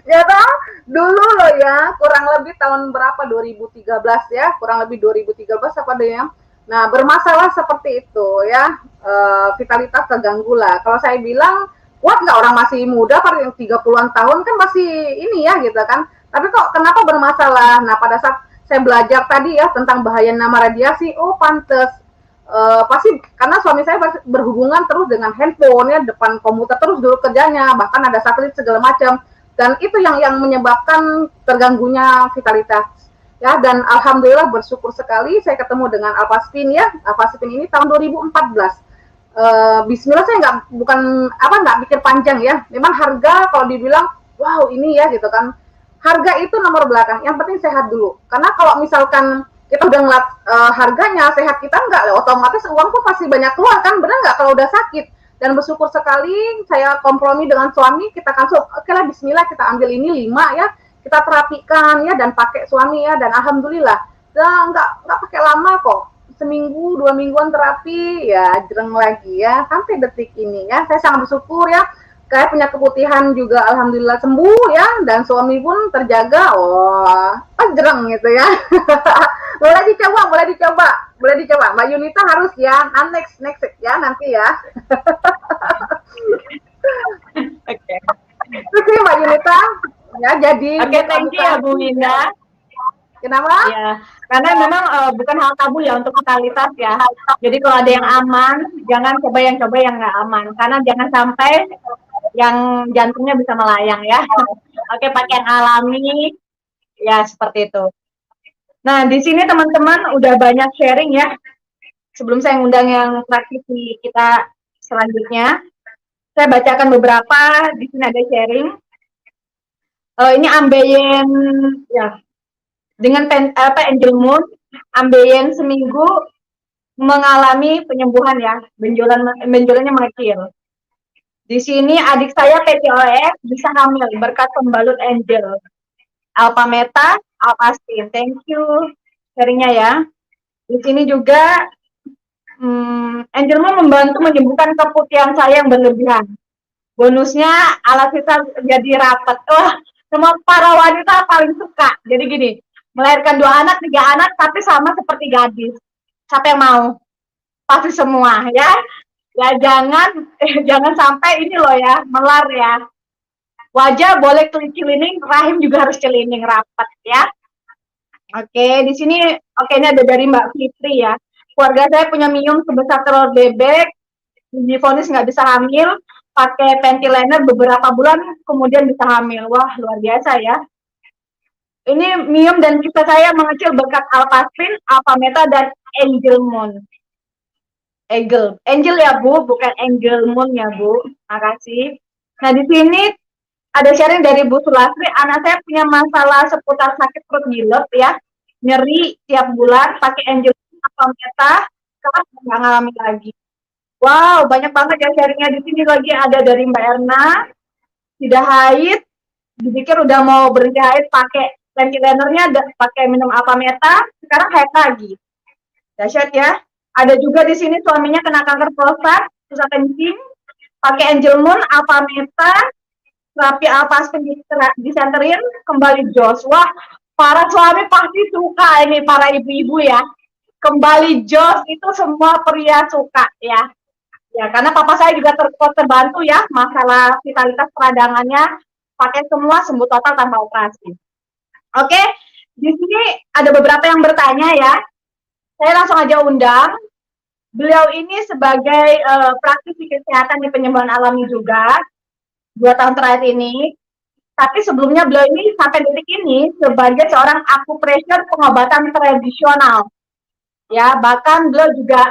Ya toh, dulu loh ya, kurang lebih tahun berapa, 2013 ya, kurang lebih 2013 apa deh ya. Nah bermasalah seperti itu ya, vitalitas terganggu lah. Kalau saya bilang, kuat nggak orang masih muda, 30-an tahun kan masih ini ya gitu kan. Tapi kok kenapa bermasalah? Nah pada saat saya belajar tadi ya tentang bahaya nama radiasi, oh pantes. Pasti karena suami saya berhubungan terus dengan handphone ya, depan komputer terus dulu kerjanya, bahkan ada satelit segala macam, dan itu yang menyebabkan terganggunya vitalitas ya. Dan alhamdulillah bersyukur sekali saya ketemu dengan Alpastin ya. Alpastin ini tahun 2014. Bismillah, saya nggak pikir panjang ya. Memang harga kalau dibilang wow ini ya gitu kan, harga itu nomor belakang, yang penting sehat dulu. Karena kalau misalkan kita udah ngeliat harganya, sehat kita enggak, otomatis uang pun pasti banyak keluar kan, benar nggak kalau udah sakit. Dan bersyukur sekali saya kompromi dengan suami, kita kan oke lah bismillah kita ambil ini 5 ya, kita terapikan ya dan pakai suami ya, dan alhamdulillah nggak pakai lama kok, seminggu 2 mingguan terapi ya jereng lagi ya sampai detik ini ya. Saya sangat bersyukur ya, kayak punya keputihan juga alhamdulillah sembuh ya, dan suami pun terjaga, jereng gitu ya. boleh dicoba Mbak Yunita, harus ya, next ya nanti ya. Oke. Itu sih Mbak Yunita ya, jadi Thank you ya Bu Winda. Kenapa? Ya, karena memang bukan hal tabu ya untuk vitalitas ya. Jadi kalau ada yang aman, jangan coba yang nggak aman, karena jangan sampai yang jantungnya bisa melayang ya. Oke, pakai yang alami ya, seperti itu. Nah, di sini teman-teman udah banyak sharing ya. Sebelum saya ngundang yang praktisi kita selanjutnya, saya bacakan beberapa. Di sini ada sharing. Ini ambeien ya, dengan Angel Moon, ambeien seminggu mengalami penyembuhan ya, benjolannya mengecil. Di sini adik saya PCOS bisa hamil berkat pembalut Angel. Alpameta, Alpastin, thank you sharingnya ya. Di sini juga Angel Moon membantu menyembuhkan keputihan saya yang berlebihan. Bonusnya alat kita jadi rapat. Wah, semua para wanita paling suka. Jadi gini, melahirkan 2 anak, 3 anak, tapi sama seperti gadis. Siapa yang mau? Pasti semua ya. Ya jangan sampai ini loh ya, melar ya. Wajah boleh cilining, rahim juga harus cilining rapat ya. Oke, di sini ini ada dari Mbak Fitri ya. Keluarga saya punya minum sebesar telur bebek, divonis nggak bisa hamil, pakai pentiliner beberapa bulan, kemudian bisa hamil. Wah, luar biasa ya. Ini minum dan kisah saya mengecil berkat Alpastin, Alpameta, dan Angel Moon. Angel ya Bu, bukan Angel Moon ya Bu. Makasih. Nah, di sini ada sharing dari Bu Sulastri, anak saya punya masalah seputar sakit perut ngilet ya, nyeri tiap bulan, pakai Angel Alpameta, sekarang nggak ngalami lagi. Wow, banyak banget ya sharingnya. Di sini lagi ada dari Mbak Erna, tidak haid, dipikir udah mau berhenti haid, pakai ventilatornya, pakai minum Alpameta, sekarang haid lagi. Dahsyat ya. Ada juga di sini suaminya kena kanker prostat, susah kencing, pakai Angel Moon, Alpha Meta, terapi Alphaspin disenterin, kembali jos. Wah, para suami pasti suka ini, para ibu-ibu ya. Kembali jos itu semua pria suka ya. Ya, karena papa saya juga terbantu ya, masalah vitalitas peradangannya, pakai semua sembuh total tanpa operasi. Oke, di sini ada beberapa yang bertanya ya. Saya langsung aja undang. Beliau ini sebagai praktisi kesehatan di penyembuhan alami juga, 2 tahun terakhir ini. Tapi sebelumnya beliau ini sampai detik ini sebagai seorang akupressure pengobatan tradisional. Ya, bahkan beliau juga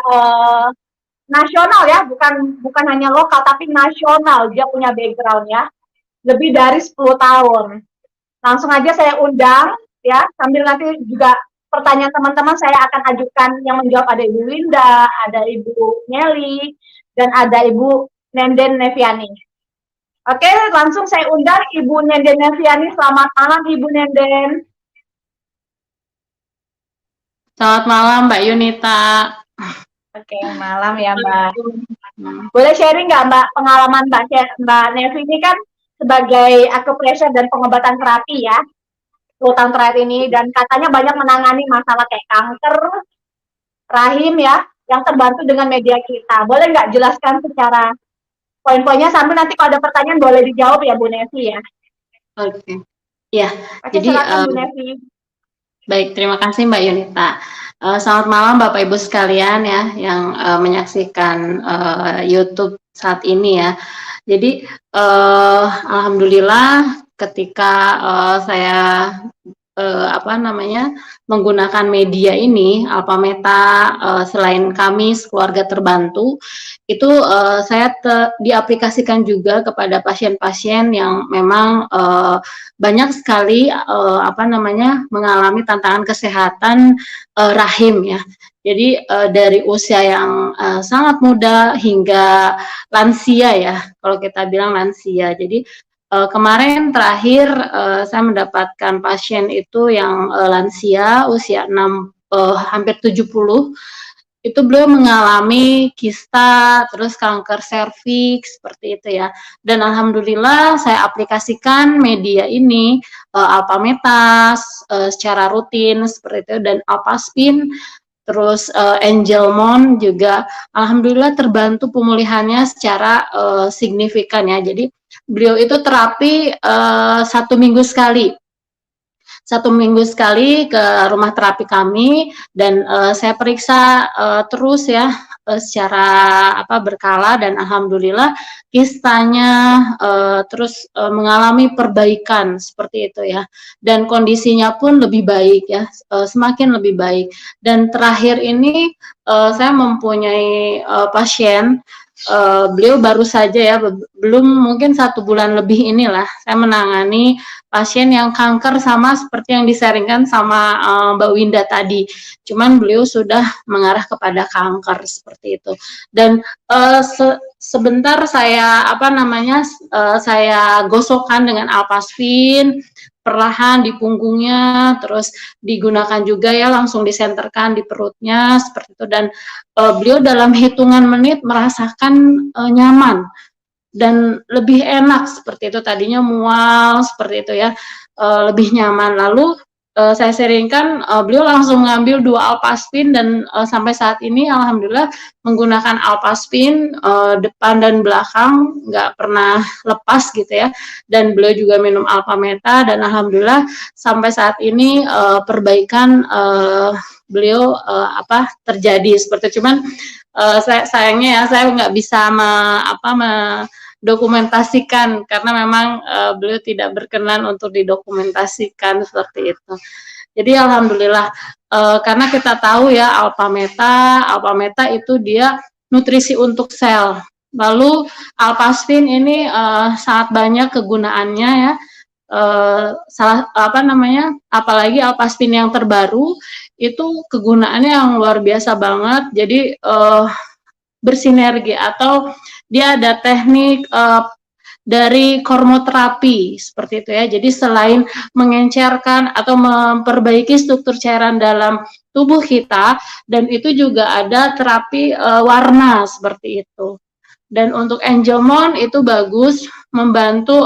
nasional ya, bukan hanya lokal tapi nasional. Dia punya background ya, lebih dari 10 tahun. Langsung aja saya undang ya, sambil nanti juga pertanyaan teman-teman saya akan ajukan, yang menjawab ada Ibu Linda, ada Ibu Nelly, dan ada Ibu Nenden Neviani. Oke, langsung saya undang Ibu Nenden Neviani. Selamat malam Ibu Nenden. Selamat malam Mbak Yunita. Oke, malam ya Mbak. Boleh sharing nggak Mbak pengalaman Mbak Nevi ini kan sebagai akupressure dan pengobatan terapi ya, 10 tahun terakhir ini, dan katanya banyak menangani masalah kayak kanker rahim ya, yang terbantu dengan media kita. Boleh nggak jelaskan secara poin-poinnya, sambil nanti kalau ada pertanyaan boleh dijawab ya Bu Nevi ya. Oke. Ya, Oke, jadi Bu Nevi. baik, terima kasih Mbak Yunita. Selamat malam Bapak Ibu sekalian ya yang menyaksikan YouTube saat ini ya. Jadi alhamdulillah ketika saya menggunakan media ini, Alpha Meta, selain kami keluarga terbantu, itu saya diaplikasikan juga kepada pasien-pasien yang memang banyak sekali mengalami tantangan kesehatan rahim ya. Jadi dari usia yang sangat muda hingga lansia ya, kalau kita bilang lansia. Jadi kemarin terakhir saya mendapatkan pasien itu yang lansia usia hampir 70. Itu beliau mengalami kista, terus kanker serviks seperti itu ya. Dan alhamdulillah saya aplikasikan media ini, Alpha Meta secara rutin seperti itu, dan Alphaspin, terus Angel Moon juga alhamdulillah terbantu pemulihannya secara signifikan ya. Jadi beliau itu terapi 1 minggu sekali. 1 minggu sekali ke rumah terapi kami, dan saya periksa terus ya secara berkala, dan alhamdulillah kistanya terus mengalami perbaikan seperti itu ya, dan kondisinya pun lebih baik ya, semakin lebih baik. Dan terakhir ini saya mempunyai pasien, beliau baru saja ya, belum mungkin 1 bulan lebih inilah saya menangani pasien yang kanker, sama seperti yang disaringkan sama Mbak Winda tadi, cuman beliau sudah mengarah kepada kanker seperti itu. Dan sebentar saya saya gosokkan dengan Alphaspin perlahan di punggungnya, terus digunakan juga ya, langsung disenterkan di perutnya seperti itu, dan beliau dalam hitungan menit merasakan nyaman dan lebih enak seperti itu. Tadinya mual seperti itu ya, lebih nyaman. Lalu saya sharingkan, beliau langsung mengambil 2 Alphaspin, dan sampai saat ini alhamdulillah menggunakan Alphaspin depan dan belakang, nggak pernah lepas gitu ya. Dan beliau juga minum Alpha Meta, dan alhamdulillah sampai saat ini perbaikan beliau terjadi seperti itu. Cuman sayangnya ya saya nggak bisa dokumentasikan karena memang beliau tidak berkenan untuk didokumentasikan seperti itu. Jadi alhamdulillah karena kita tahu ya Alpha Meta itu dia nutrisi untuk sel. Lalu Alphaspin ini sangat banyak kegunaannya ya. Apalagi Alphaspin yang terbaru itu kegunaannya yang luar biasa banget. Jadi bersinergi, atau dia ada teknik dari kormoterapi seperti itu ya. Jadi selain mengencerkan atau memperbaiki struktur cairan dalam tubuh kita, dan itu juga ada terapi warna seperti itu. Dan untuk Angelmon itu bagus, membantu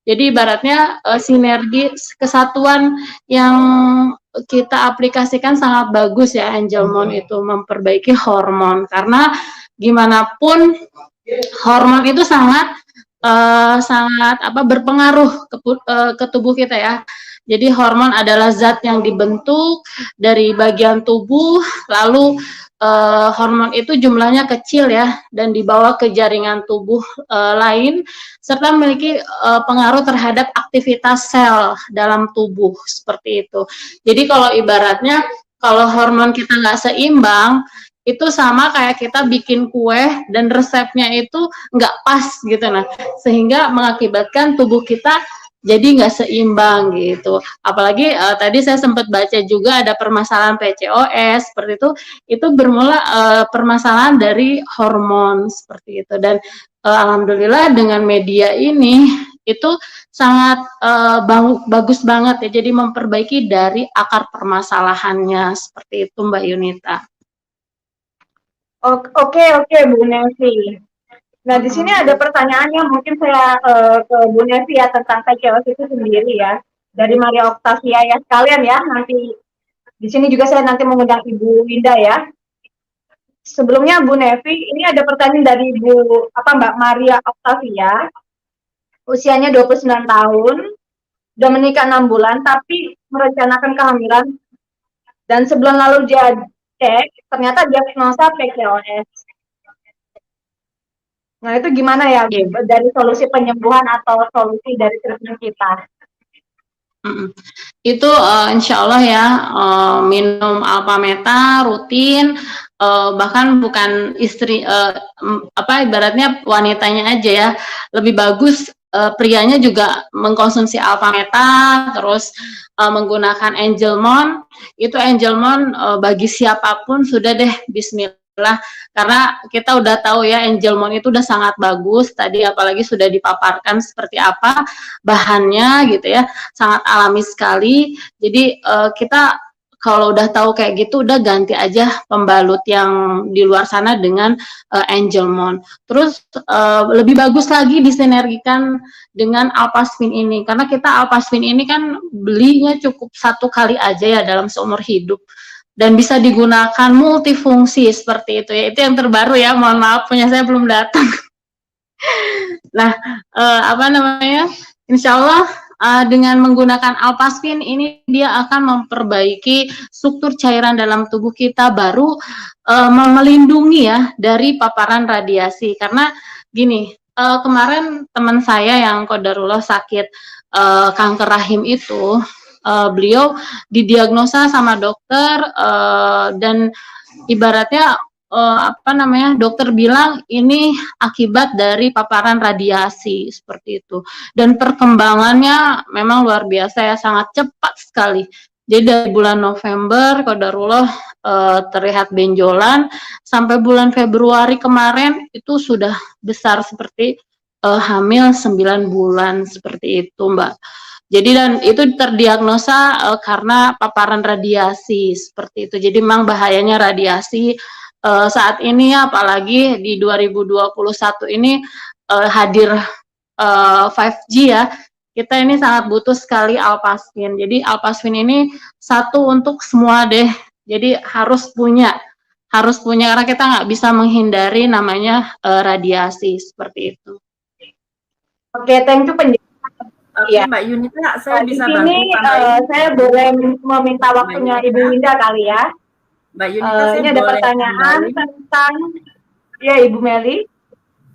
jadi ibaratnya sinergi kesatuan yang kita aplikasikan sangat bagus ya Angelmon itu memperbaiki hormon, karena gimana pun hormon itu sangat berpengaruh ke tubuh kita ya. Jadi hormon adalah zat yang dibentuk dari bagian tubuh, lalu hormon itu jumlahnya kecil ya, dan dibawa ke jaringan tubuh lain, serta memiliki pengaruh terhadap aktivitas sel dalam tubuh, seperti itu. Jadi kalau ibaratnya, kalau hormon kita nggak seimbang, itu sama kayak kita bikin kue dan resepnya itu nggak pas gitu, nah sehingga mengakibatkan tubuh kita jadi nggak seimbang gitu. Apalagi tadi saya sempat baca juga ada permasalahan PCOS seperti itu bermula permasalahan dari hormon seperti itu. Dan alhamdulillah dengan media ini itu sangat bagus banget ya, jadi memperbaiki dari akar permasalahannya seperti itu Mbak Yunita. Oke, Bu Nevi. Nah, di sini ada pertanyaan yang mungkin saya ke Bu Nevi ya tentang PCOS itu sendiri ya. Dari Maria Octavia ya sekalian ya. Nanti di sini juga saya nanti mengundang Ibu Winda ya. Sebelumnya Bu Nevi, ini ada pertanyaan dari Mbak Maria Octavia. Usianya 29 tahun, udah menikah 6 bulan, tapi merencanakan kehamilan. Dan sebulan lalu dia cek, ternyata diagnosa PCOS. Nah, itu gimana ya dari solusi penyembuhan atau solusi dari treatment kita? Itu insya Allah ya, minum Alpameta rutin, bahkan bukan istri ibaratnya wanitanya aja ya, lebih bagus prianya juga mengkonsumsi Alpameta, terus menggunakan Angelmon. Itu Angelmon bagi siapapun sudah deh bismillah, karena kita udah tahu ya Angelmon itu udah sangat bagus tadi, apalagi sudah dipaparkan seperti apa bahannya gitu ya, sangat alami sekali. Jadi kita kalau udah tahu kayak gitu, udah ganti aja pembalut yang di luar sana dengan Angelmon. Terus lebih bagus lagi disinergikan dengan Alpasvin ini, karena kita Alpasvin ini kan belinya cukup 1 kali aja ya dalam seumur hidup, dan bisa digunakan multifungsi seperti itu ya. Itu yang terbaru ya, mohon maaf punya saya belum datang. Nah, insya Allah dengan menggunakan Alpasvin ini dia akan memperbaiki struktur cairan dalam tubuh kita, baru melindungi ya dari paparan radiasi. Karena gini, kemarin teman saya yang qadarullah sakit kanker rahim itu, beliau didiagnosa sama dokter dan ibaratnya dokter bilang ini akibat dari paparan radiasi seperti itu, dan perkembangannya memang luar biasa ya, sangat cepat sekali. Jadi dari bulan November qadarullah terlihat benjolan, sampai bulan Februari kemarin itu sudah besar seperti hamil 9 bulan seperti itu Mbak. Jadi dan itu terdiagnosa karena paparan radiasi seperti itu. Jadi memang bahayanya radiasi saat ini ya, apalagi di 2021 ini hadir 5G ya. Kita ini sangat butuh sekali Alpasvin. Jadi Alpasvin ini satu untuk semua deh. Jadi harus punya karena kita nggak bisa menghindari namanya radiasi seperti itu. Oke, thank you Ya, Mbak Yunita, saya bisa di bantu sini saya boleh meminta waktunya Ibu Winda kali ya. Mbak Yunita, ini ada pertanyaan tentang ya Ibu Meli.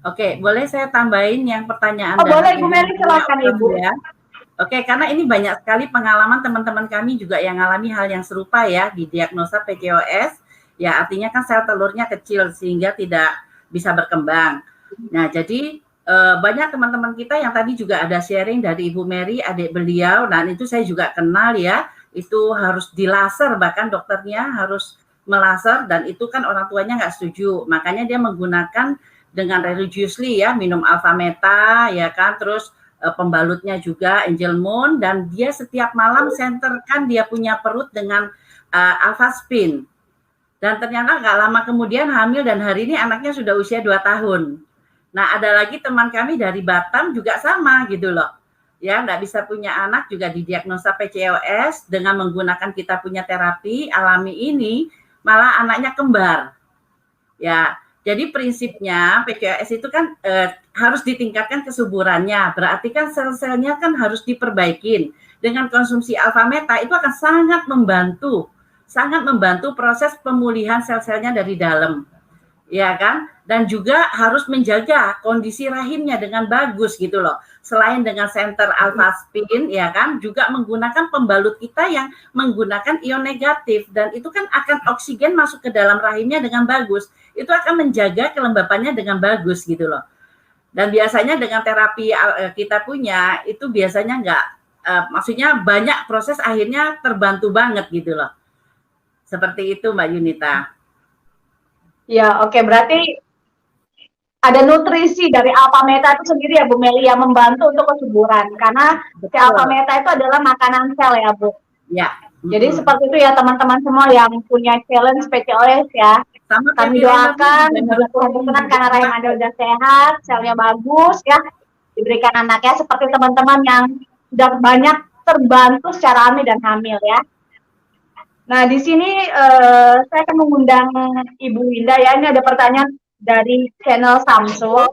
Oke, boleh saya tambahin yang pertanyaan? Boleh Ibu Meli, silakan Ibu. Ya. Oke, karena ini banyak sekali pengalaman teman-teman kami juga yang mengalami hal yang serupa ya, didiagnosa PCOS. Ya, artinya kan sel telurnya kecil sehingga tidak bisa berkembang. Nah, jadi banyak teman-teman kita yang tadi juga ada sharing dari Ibu Mary, adik beliau, dan itu saya juga kenal ya, itu harus dilaser, bahkan dokternya harus melaser, dan itu kan orang tuanya nggak setuju, makanya dia menggunakan dengan religiously ya, minum Alpameta ya kan, terus pembalutnya juga Angelmon, dan dia setiap malam senterkan dia punya perut dengan Alpasvin. Dan ternyata nggak lama kemudian hamil dan hari ini anaknya sudah usia 2 tahun. Nah, ada lagi teman kami dari Batam juga sama gitu loh. Ya, nggak bisa punya anak juga didiagnosa PCOS dengan menggunakan kita punya terapi alami ini, malah anaknya kembar. Ya, jadi prinsipnya PCOS itu kan harus ditingkatkan kesuburannya. Berarti kan sel-selnya kan harus diperbaikin. Dengan konsumsi alfa meta itu akan sangat membantu proses pemulihan sel-selnya dari dalam. Ya kan? Dan juga harus menjaga kondisi rahimnya dengan bagus gitu loh. Selain dengan center alpha spin, ya kan, juga menggunakan pembalut kita yang menggunakan ion negatif, dan itu kan akan oksigen masuk ke dalam rahimnya dengan bagus. Itu akan menjaga kelembapannya dengan bagus gitu loh. Dan biasanya dengan terapi kita punya itu biasanya maksudnya banyak proses akhirnya terbantu banget gitu loh. Seperti itu Mbak Yunita. Ya, oke, berarti ada nutrisi dari alpha meta itu sendiri ya Bu Meli yang membantu untuk kesuburan, karena si alpha meta itu adalah makanan sel ya Bu. Ya. Jadi seperti itu ya teman-teman semua yang punya challenge PCOS ya. Kami doakan semoga Tuhan berkenan karena rahim Anda sudah sehat, selnya bagus ya, diberikan anaknya seperti teman-teman yang sudah banyak terbantu secara hamil dan hamil ya. Nah di sini saya akan mengundang Ibu Winda ya. Ini ada pertanyaan dari channel Samsul.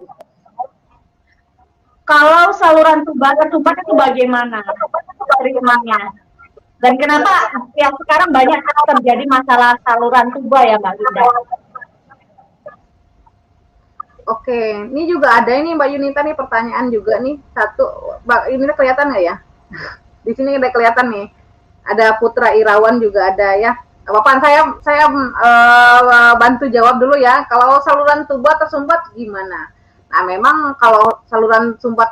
Kalau saluran tuba tertutup itu bagaimana treatmentnya? Dan kenapa yang sekarang banyak terjadi masalah saluran tuba ya Mbak Winda? Oke, ini juga ada ini Mbak Yunita nih pertanyaan juga nih. Satu, Mbak Yunita kelihatan nggak ya? Di sini udah kelihatan nih. Ada Putra Irawan juga ada ya. Bapak saya bantu jawab dulu ya. Kalau saluran tuba tersumbat gimana? Nah, memang kalau saluran tuba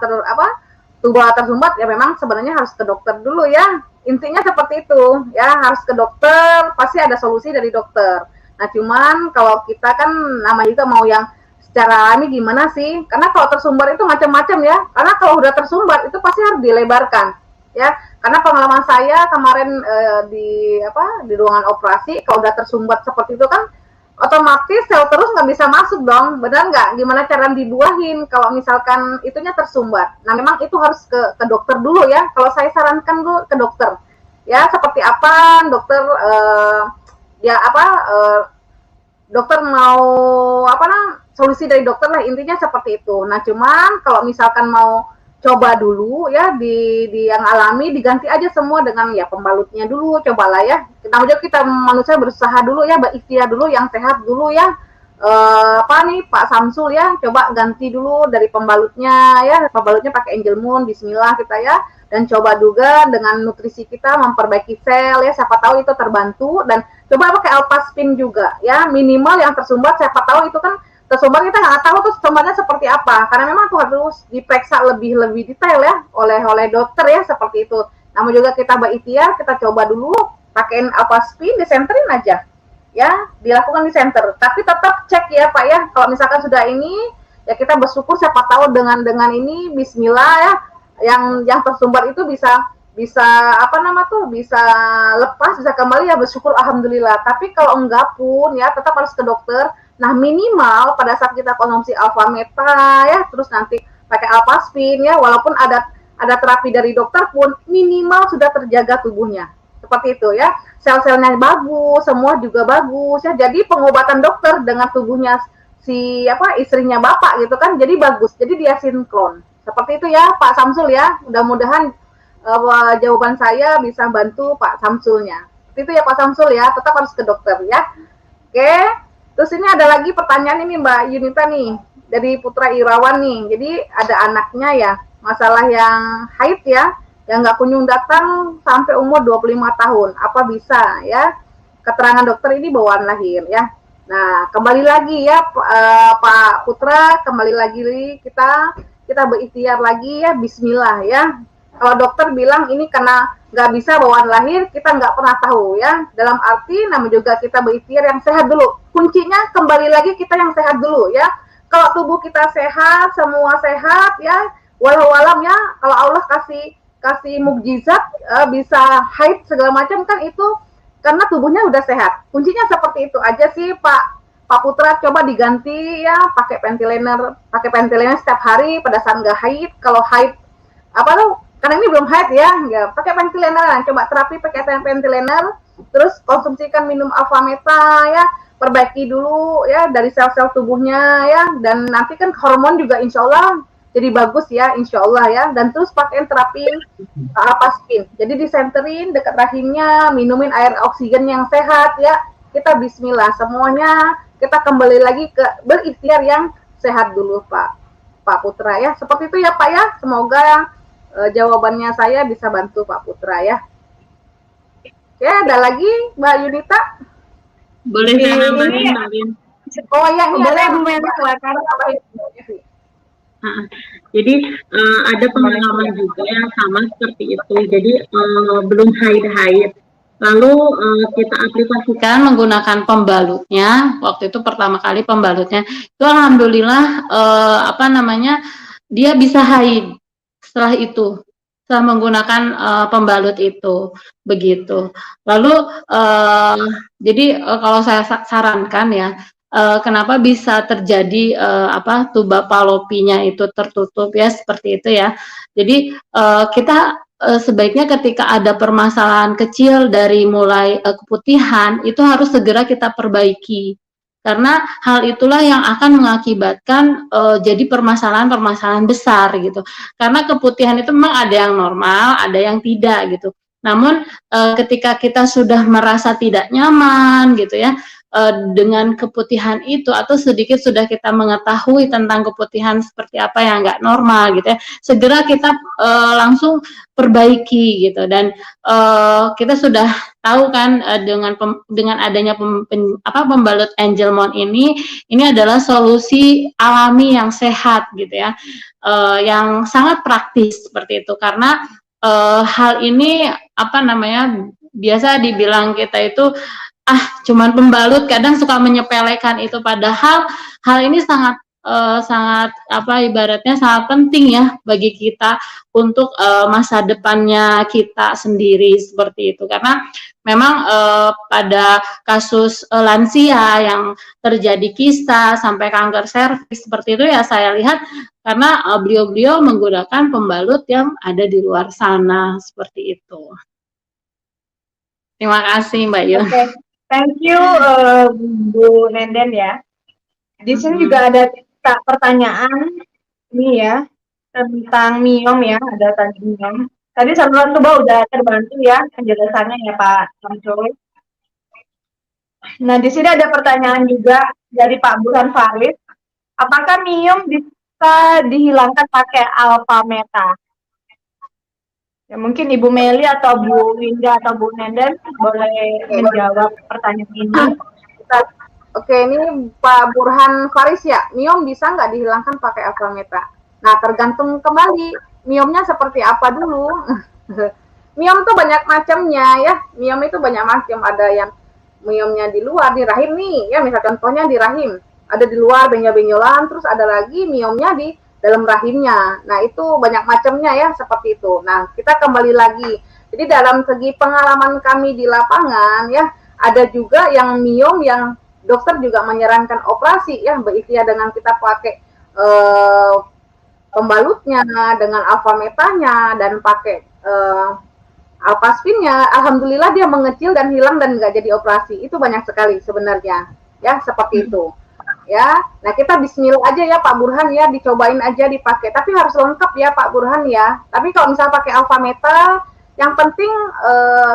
tersumbat ya memang sebenarnya harus ke dokter dulu ya. Intinya seperti itu ya, harus ke dokter, pasti ada solusi dari dokter. Nah, cuman kalau kita kan nama juga mau yang secara alami gimana sih? Karena kalau tersumbat itu macam-macam ya. Karena kalau udah tersumbat itu pasti harus dilebarkan. Ya, karena pengalaman saya kemarin di ruangan operasi, kalau udah tersumbat seperti itu kan otomatis sel terus nggak bisa masuk dong, benar nggak? Gimana cara dibuahin kalau misalkan itunya tersumbat? Nah memang itu harus ke dokter dulu ya. Kalau saya sarankan dulu ke dokter. Ya seperti apa dokter dokter mau solusi dari dokter lah, intinya seperti itu. Nah cuman kalau misalkan mau coba dulu ya di yang alami, diganti aja semua dengan ya pembalutnya dulu, cobalah ya. Kita manusia berusaha dulu ya, berikhtiar dulu yang sehat dulu ya. Pak Samsul ya, coba ganti dulu dari pembalutnya ya, pembalutnya pakai Angel Moon, bismillah kita ya. Dan coba juga dengan nutrisi kita memperbaiki sel ya, siapa tahu itu terbantu. Dan coba pakai Alpha Spin juga ya, minimal yang tersumbat siapa tahu itu kan tersumbat, kita nggak tahu tuh sumbatnya seperti apa, karena memang tuh harus diperiksa lebih detail ya oleh dokter ya, seperti itu. Namun juga kita berikhtiar, kita coba dulu pakein Alpha Spin, disenterin aja ya, dilakukan di center, tapi tetap cek ya Pak ya, kalau misalkan sudah ini ya kita bersyukur, siapa tahu dengan ini bismillah ya, yang tersumbat itu bisa lepas, bisa kembali ya, bersyukur alhamdulillah. Tapi kalau enggak pun ya tetap harus ke dokter. Nah minimal pada saat kita konsumsi alpha meta ya, terus nanti pakai alpha spin ya, walaupun ada terapi dari dokter pun minimal sudah terjaga tubuhnya. Seperti itu ya, sel-selnya bagus, semua juga bagus ya. Jadi pengobatan dokter dengan tubuhnya istrinya Bapak gitu kan, jadi bagus. Jadi dia sinkron. Seperti itu ya Pak Samsul ya. Mudah-mudahan jawaban saya bisa bantu Pak Samsulnya. Seperti itu ya Pak Samsul ya, tetap harus ke dokter ya. Oke. Terus ini ada lagi pertanyaan ini Mbak Yunita nih, dari Putra Irawan nih. Jadi ada anaknya ya, masalah yang haid ya, yang nggak kunjung datang sampai umur 25 tahun. Apa bisa ya? Keterangan dokter ini bawaan lahir ya. Nah, kembali lagi ya Pak Putra, kembali lagi kita berikhtiar lagi ya, bismillah ya. Kalau dokter bilang ini karena nggak bisa bawaan lahir, kita nggak pernah tahu ya. Dalam arti namun juga kita berikhtiar yang sehat dulu. Kuncinya kembali lagi kita yang sehat dulu ya. Kalau tubuh kita sehat, semua sehat ya, walau alam ya. Kalau Allah kasih mukjizat bisa haid segala macam kan itu karena tubuhnya udah sehat. Kuncinya seperti itu aja sih Pak Putra, coba diganti ya pakai pentiliner setiap hari pada saat nggak haid. Kalau haid karena ini belum haid ya pakai pentiliner, coba terapi pakai pentiliner, terus konsumsikan minum Alfameta ya, perbaiki dulu ya dari sel-sel tubuhnya ya, dan nanti kan hormon juga insya Allah jadi bagus ya, insya Allah ya. Dan terus pakai terapi Alpaskin, jadi disenterin dekat rahimnya, minumin air oksigen yang sehat ya. Kita bismillah semuanya, kita kembali lagi ke berikhtiar yang sehat dulu Pak Putra ya. Seperti itu ya Pak ya, semoga jawabannya saya bisa bantu Pak Putra ya. Oke, ada lagi Mbak Yunita? Boleh saya nambahin, Mbak Win? Oh ya, ini boleh ada Bu Meli, silakan. Jadi ada pengalaman juga yang sama seperti itu. Jadi belum haid. Lalu kita aplikasikan menggunakan pembalutnya. Waktu itu pertama kali pembalutnya itu alhamdulillah dia bisa haid setelah itu, setelah menggunakan pembalut itu, begitu. Lalu jadi kalau saya sarankan ya, kenapa bisa terjadi tuba falopinya itu tertutup ya, seperti itu ya. Jadi kita sebaiknya ketika ada permasalahan kecil dari mulai keputihan itu harus segera kita perbaiki, karena hal itulah yang akan mengakibatkan jadi permasalahan besar gitu. Karena keputihan itu memang ada yang normal, ada yang tidak gitu. Namun ketika kita sudah merasa tidak nyaman gitu ya dengan keputihan itu, atau sedikit sudah kita mengetahui tentang keputihan seperti apa yang nggak normal gitu ya, segera kita langsung perbaiki gitu. Dan kita sudah tahu kan dengan adanya pembalut Angelmon ini adalah solusi alami yang sehat gitu ya, yang sangat praktis seperti itu. Karena hal ini biasa dibilang kita itu cuman pembalut, kadang suka menyepelekan itu, padahal hal ini sangat ibaratnya sangat penting ya bagi kita untuk masa depannya kita sendiri, seperti itu. Karena memang pada kasus lansia yang terjadi kista sampai kanker serviks seperti itu ya, saya lihat karena beliau-beliau menggunakan pembalut yang ada di luar sana, seperti itu. Terima kasih Mbak Yun. Okay. Thank you Bu Nenden ya. Di sini juga ada pertanyaan ini ya tentang miom ya, ada tadi miom. Tadi saluran tuba udah terbantu ya penjelasannya ya Pak Samsul. Nah di sini ada pertanyaan juga dari Pak Burhan Farid. Apakah miom bisa dihilangkan pakai Alfameta? Ya, mungkin Ibu Meli atau Bu Winda atau Bu Nenden boleh menjawab pertanyaan ini. Oke, ini Pak Burhan Faris ya, miom bisa nggak dihilangkan pakai Alfameta? Nah, tergantung kembali miomnya seperti apa dulu. Miom tuh banyak macamnya ya, miom itu banyak macam. Ada yang miomnya di luar, di rahim nih, ya misal contohnya di rahim. Ada di luar benjol-benjolan, terus ada lagi miomnya di dalam rahimnya. Nah, itu banyak macamnya ya, seperti itu. Nah, kita kembali lagi. Jadi dalam segi pengalaman kami di lapangan ya, ada juga yang miom yang dokter juga menyarankan operasi ya, berikhtiar dengan kita pakai pembalutnya, dengan Alfametanya, dan pakai Alpasvinnya. Alhamdulillah dia mengecil dan hilang dan nggak jadi operasi. Itu banyak sekali sebenarnya ya, seperti itu. Ya, nah kita bismillah aja ya Pak Burhan ya, dicobain aja dipakai, tapi harus lengkap ya Pak Burhan ya. Tapi kalau misalnya pakai Alfameta, yang penting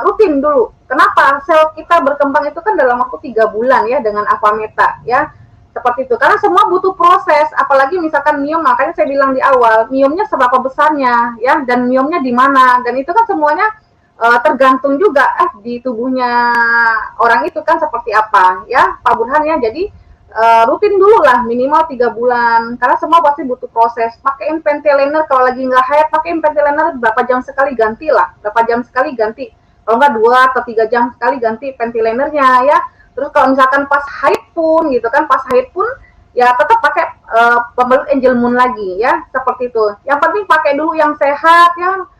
rutin dulu. Kenapa? Sel kita berkembang itu kan dalam waktu 3 bulan ya dengan Alfameta ya, seperti itu. Karena semua butuh proses, apalagi misalkan miom, makanya saya bilang di awal, miomnya seberapa besarnya ya, dan miomnya di mana, dan itu kan semuanya tergantung juga di tubuhnya orang itu kan seperti apa ya Pak Burhan ya. Jadi rutin dulu lah minimal 3 bulan, karena semua pasti butuh proses. Pakein pentiliner kalau lagi nggak haid, pakein pentiliner berapa jam sekali ganti lah, berapa jam sekali ganti, kalau nggak 2 atau 3 jam sekali ganti pentilinernya ya. Terus kalau misalkan pas haid pun gitu kan, pas haid pun ya tetap pakai pembalut Angelmon lagi ya, seperti itu. Yang penting pakai dulu yang sehat ya,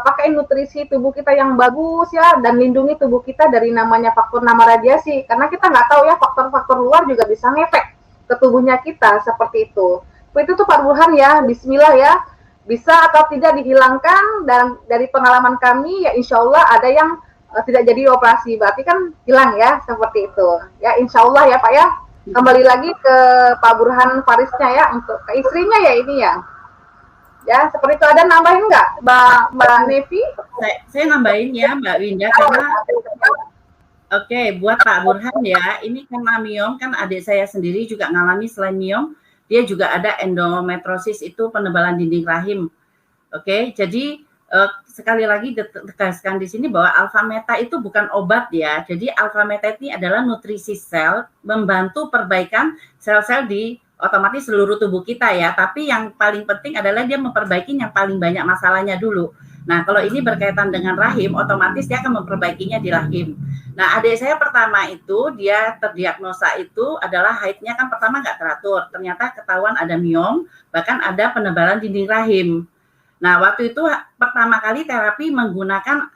pakai nutrisi tubuh kita yang bagus ya, dan lindungi tubuh kita dari namanya faktor nama radiasi, karena kita nggak tahu ya faktor-faktor luar juga bisa ngefek ke tubuhnya kita seperti itu. Itu tuh Pak Burhan ya, Bismillah ya, bisa atau tidak dihilangkan, dan dari pengalaman kami ya insya Allah ada yang tidak jadi operasi, berarti kan hilang ya, seperti itu ya, insya Allah ya Pak ya. Kembali lagi ke Pak Burhan Farisnya ya, untuk ke istrinya ya ini ya. Ya, seperti itu. Ada nambahin nggak, Mbak Nevi? Saya nambahin ya, Mbak Winda, karena oke, buat Pak Burhan ya, ini karena miom, kan adik saya sendiri juga ngalami selain miom, dia juga ada endometriosis, itu penebalan dinding rahim. Oke, jadi sekali lagi ditegaskan di sini bahwa alfa meta itu bukan obat ya. Jadi alfa meta ini adalah nutrisi sel, membantu perbaikan sel-sel di otomatis seluruh tubuh kita ya, tapi yang paling penting adalah dia memperbaiki yang paling banyak masalahnya dulu. Nah, kalau ini berkaitan dengan rahim, otomatis dia akan memperbaikinya di rahim. Nah, adik saya pertama itu, dia terdiagnosa itu adalah haidnya kan pertama nggak teratur, ternyata ketahuan ada miom, bahkan ada penebalan dinding rahim. Nah, waktu itu pertama kali terapi menggunakan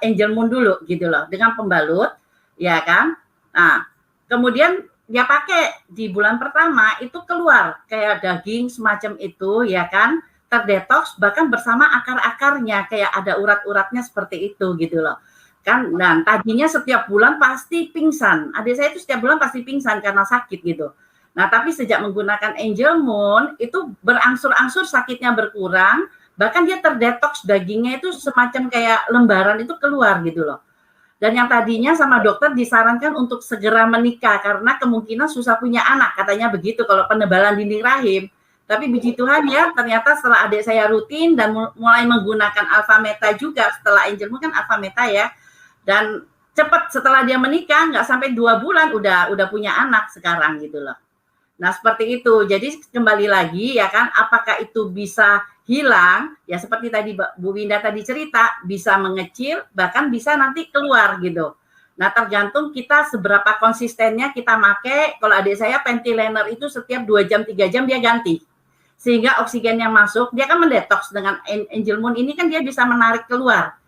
Angel Moon dulu gitu loh, dengan pembalut, ya kan. Nah, kemudian dia pakai di bulan pertama itu keluar kayak daging semacam itu ya kan, terdetoks bahkan bersama akar-akarnya, kayak ada urat-uratnya seperti itu gitu loh kan. Dan tadinya setiap bulan pasti pingsan, adik saya itu setiap bulan pasti pingsan karena sakit gitu. Nah, tapi sejak menggunakan Angel Moon itu berangsur-angsur sakitnya berkurang, bahkan dia terdetoks, dagingnya itu semacam kayak lembaran itu keluar gitu loh. Dan yang tadinya sama dokter disarankan untuk segera menikah karena kemungkinan susah punya anak, katanya begitu kalau penebalan dinding rahim. Tapi puji Tuhan ya, ternyata setelah adik saya rutin dan mulai menggunakan alfa meta juga, setelah Angel Moon kan alfa meta ya, dan cepat setelah dia menikah, nggak sampai 2 bulan udah punya anak sekarang gitu loh. Nah, seperti itu. Jadi kembali lagi ya kan, apakah itu bisa hilang? Ya seperti tadi Bu Winda tadi cerita, bisa mengecil, bahkan bisa nanti keluar gitu. Nah, tergantung kita seberapa konsistennya kita pakai. Kalau adik saya ventilator itu setiap 2 jam 3 jam dia ganti. Sehingga oksigen yang masuk, dia kan mendetoks. Dengan Angel Moon ini kan dia bisa menarik keluar.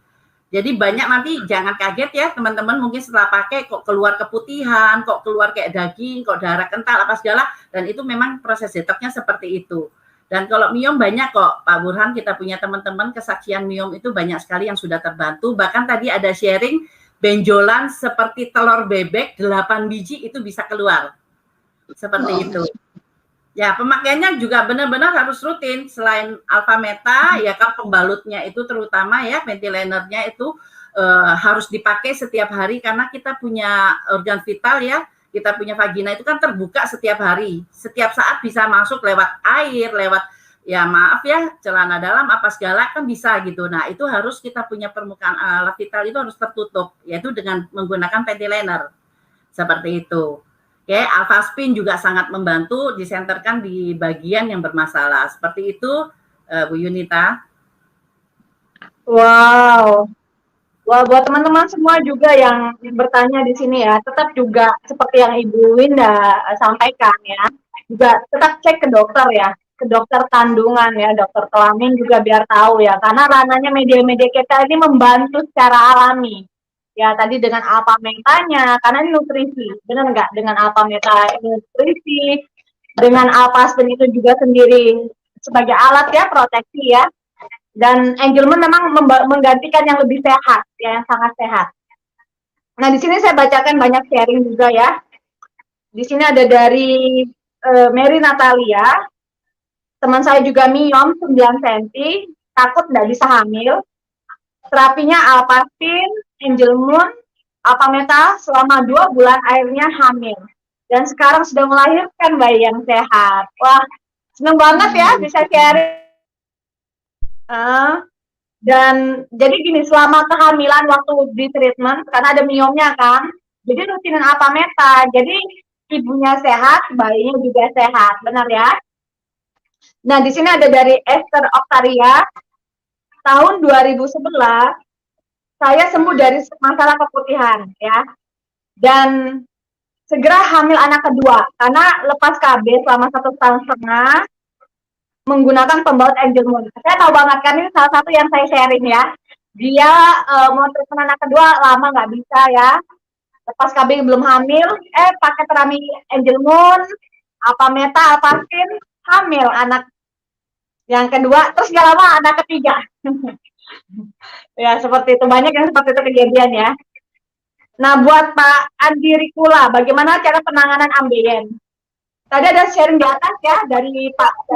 Jadi banyak nanti jangan kaget ya teman-teman, mungkin setelah pakai kok keluar keputihan, kok keluar kayak daging, kok darah kental apa segala, dan itu memang proses detoksnya seperti itu. Dan kalau miom banyak kok Pak Burhan, kita punya teman-teman kesaksian miom itu banyak sekali yang sudah terbantu. Bahkan tadi ada sharing benjolan seperti telur bebek 8 biji itu bisa keluar. Seperti itu. Ya, pemakaiannya juga benar-benar harus rutin. Selain alfa meta, ya kan pembalutnya itu terutama ya, ventilatornya itu harus dipakai setiap hari karena kita punya organ vital ya, kita punya vagina itu kan terbuka setiap hari. Setiap saat bisa masuk lewat air, lewat ya maaf ya, celana dalam apa segala kan bisa gitu. Nah, itu harus kita punya permukaan alat vital itu harus tertutup, yaitu dengan menggunakan ventilator. Seperti itu. Oke, alpha spin juga sangat membantu, disenterkan di bagian yang bermasalah. Seperti itu, Bu Yunita. Wow. Wah, buat teman-teman semua juga yang bertanya di sini ya, tetap juga seperti yang Ibu Winda sampaikan ya, juga tetap cek ke dokter ya, ke dokter kandungan ya, dokter kelamin juga biar tahu ya, karena ranahnya media-media kita ini membantu secara alami. Ya, tadi dengan alfa metanya, karena ini nutrisi, benar nggak? Dengan alfa meta nutrisi, dengan alpha spin itu juga sendiri sebagai alat ya, proteksi ya. Dan Angel Moon memang menggantikan yang lebih sehat, ya, yang sangat sehat. Nah, di sini saya bacakan banyak sharing juga ya. Di sini ada dari Mary Natalia, teman saya juga miom 9 cm, takut nggak bisa hamil. Terapinya alpha spin, Angel Moon, alpha meta selama 2 bulan akhirnya hamil. Dan sekarang sudah melahirkan bayi yang sehat. Wah, seneng banget ya bisa sharing. Dan jadi gini, selama kehamilan waktu di treatment, karena ada miomnya kan, jadi rutinin alpha meta. Jadi ibunya sehat, bayinya juga sehat, benar ya? Nah, di sini ada dari Esther Octaria. Tahun 2011, saya sembuh dari masalah keputihan, ya. Dan segera hamil anak kedua, karena lepas KB selama 1,5 tahun, menggunakan pembalut Angel Moon. Saya tahu banget kan ini salah satu yang saya sharing ya. Dia mau treatment anak kedua lama nggak bisa ya. Lepas KB belum hamil, pakai terapi Angel Moon, apa meta, apa skin, hamil anak yang kedua, terus gak lama anak ketiga. Ya seperti itu, banyak yang seperti itu kejadian ya. Nah buat Pak Andi Rikula, bagaimana cara penanganan ambeien? Tadi ada sharing di atas ya dari Pak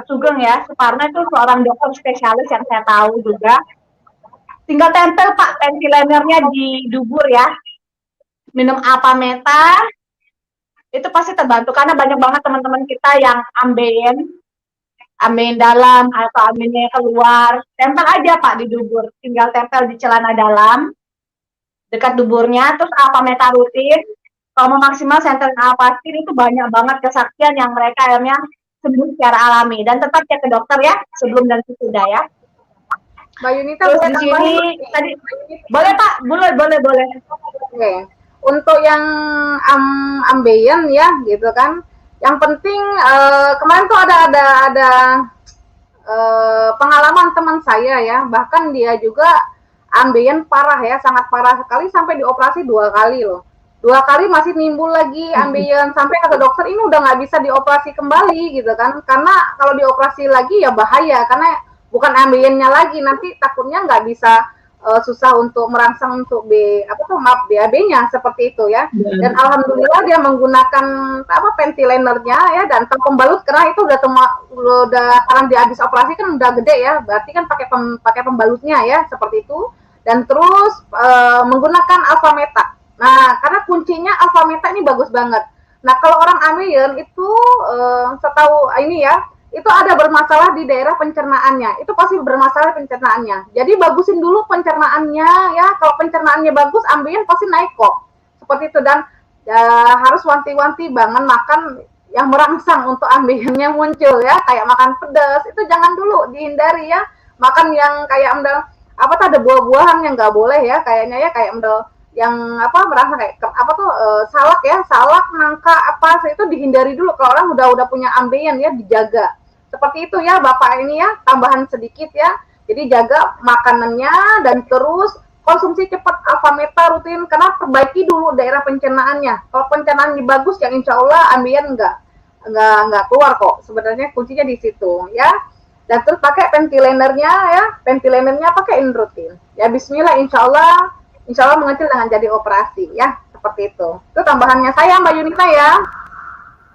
Sugeng ya, Suparno itu seorang dokter spesialis yang saya tahu juga. Tinggal tempel Pak ventilatornya di dubur ya. Minum apa meta, itu pasti terbantu karena banyak banget teman-teman kita yang ambeien dalam atau ambeinnya keluar. Tempel aja Pak di dubur, tinggal tempel di celana dalam dekat duburnya, terus apa meta rutin. Kalau mau maksimal senterin alpastin itu banyak banget kesaksian yang mereka akhirnya sembuh secara alami, dan tetap cek ke dokter ya sebelum dan sesudah ya. Mbak Yunita, terus di sini tadi boleh Pak, boleh. Oke. Untuk yang ambeien ya gitu kan, yang penting kemarin tuh ada pengalaman teman saya ya, bahkan dia juga ambeien parah ya, sangat parah sekali sampai dioperasi 2 kali loh. 2 kali masih nimbul lagi ambeien, sampai kata dokter ini udah nggak bisa dioperasi kembali gitu kan, karena kalau dioperasi lagi ya bahaya, karena bukan ambeiennya lagi, nanti takutnya nggak bisa susah untuk merangsang untuk BAB-nya seperti itu ya. Dan alhamdulillah dia menggunakan ventilatornya ya, dan pembalut, karena itu udah karena dia habis operasi kan udah gede ya, berarti kan pakai pembalutnya ya seperti itu. Dan terus menggunakan alpha meta. Nah, karena kuncinya alpha meta ini bagus banget. Nah, kalau orang ambeien itu setahu ini ya, itu ada bermasalah di daerah pencernaannya, itu pasti bermasalah pencernaannya. Jadi bagusin dulu pencernaannya ya, kalau pencernaannya bagus, ambeien pasti naik kok. Seperti itu, dan harus wanti-wanti banget makan yang merangsang untuk ambeiennya muncul ya, kayak makan pedas, itu jangan dulu, dihindari ya. Makan yang kayak ada buah-buahan yang nggak boleh ya, kayaknya ya, kayak yang merasa kayak salak ya, salak, nangka itu dihindari dulu. Kalau orang udah punya ambeien ya, dijaga. Seperti itu ya Bapak ini ya, tambahan sedikit ya. Jadi jaga makanannya, dan terus konsumsi cepat alpha meta rutin, karena perbaiki dulu daerah pencernaannya. Kalau pencernaannya bagus, yang insya Allah ambeien nggak keluar kok. Sebenarnya kuncinya di situ ya. Dan terus pakai ventilatornya ya, ventilatornya pakaiin rutin. Ya Bismillah, insya Allah mengecil dengan jadi operasi ya, seperti itu. Itu tambahannya saya Mbak Yunita ya.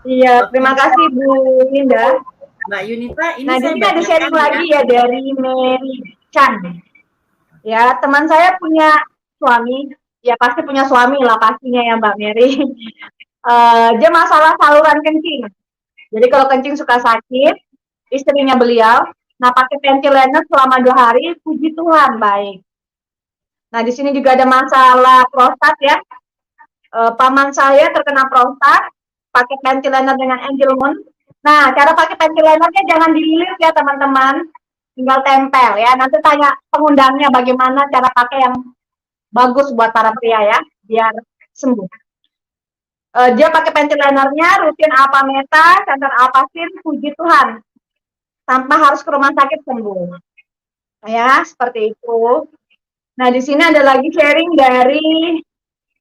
Iya, terima kasih Bu Linda. Mbak Yunita, ini nah, di sini ada sharing lagi ya dari Mary Chan. Ya, teman saya punya suami, ya pasti punya suami lah pastinya ya Mbak Mary. Dia masalah saluran kencing. Jadi kalau kencing suka sakit, istrinya beliau, nah pakai ventilator selama 2 hari, puji Tuhan baik. Nah, di sini juga ada masalah prostat ya. Paman saya terkena prostat, pakai ventilator dengan Angel Moon. Nah, cara pakai ventilatornya jangan dililit ya teman-teman, tinggal tempel ya. Nanti tanya pengundangnya bagaimana cara pakai yang bagus buat para pria ya, biar sembuh. Dia pakai ventilatornya, rutin alpha meta, center alphasin, puji Tuhan, tanpa harus ke rumah sakit sembuh. Ya, seperti itu. Nah, di sini ada lagi sharing dari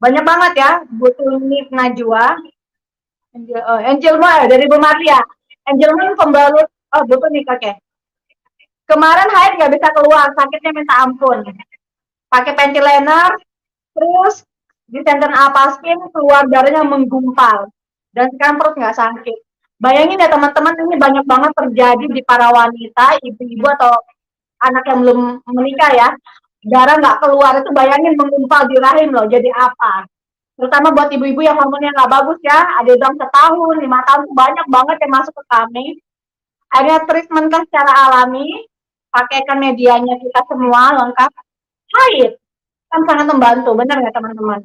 banyak banget ya, Bu Tunik Najwa. Angel Moon dari Bu Maria. Angel Moon pembalut, betul nih oke. Kemarin haid nggak bisa keluar, sakitnya minta ampun. Pakai ventilator, terus di center alpaskin keluar darahnya menggumpal, dan sekarang perut nggak sakit. Bayangin ya teman-teman, ini banyak banget terjadi di para wanita, ibu-ibu atau anak yang belum menikah ya. Darah nggak keluar itu, bayangin menggumpal di rahim loh, jadi apa? Terutama buat ibu-ibu yang hormonnya nggak bagus ya, ada yang setahun, 5 tahun, banyak banget yang masuk ke kami. Akhirnya treatment kan secara alami, pakaikan medianya kita semua lengkap, haid, kan sangat membantu, benar nggak teman-teman?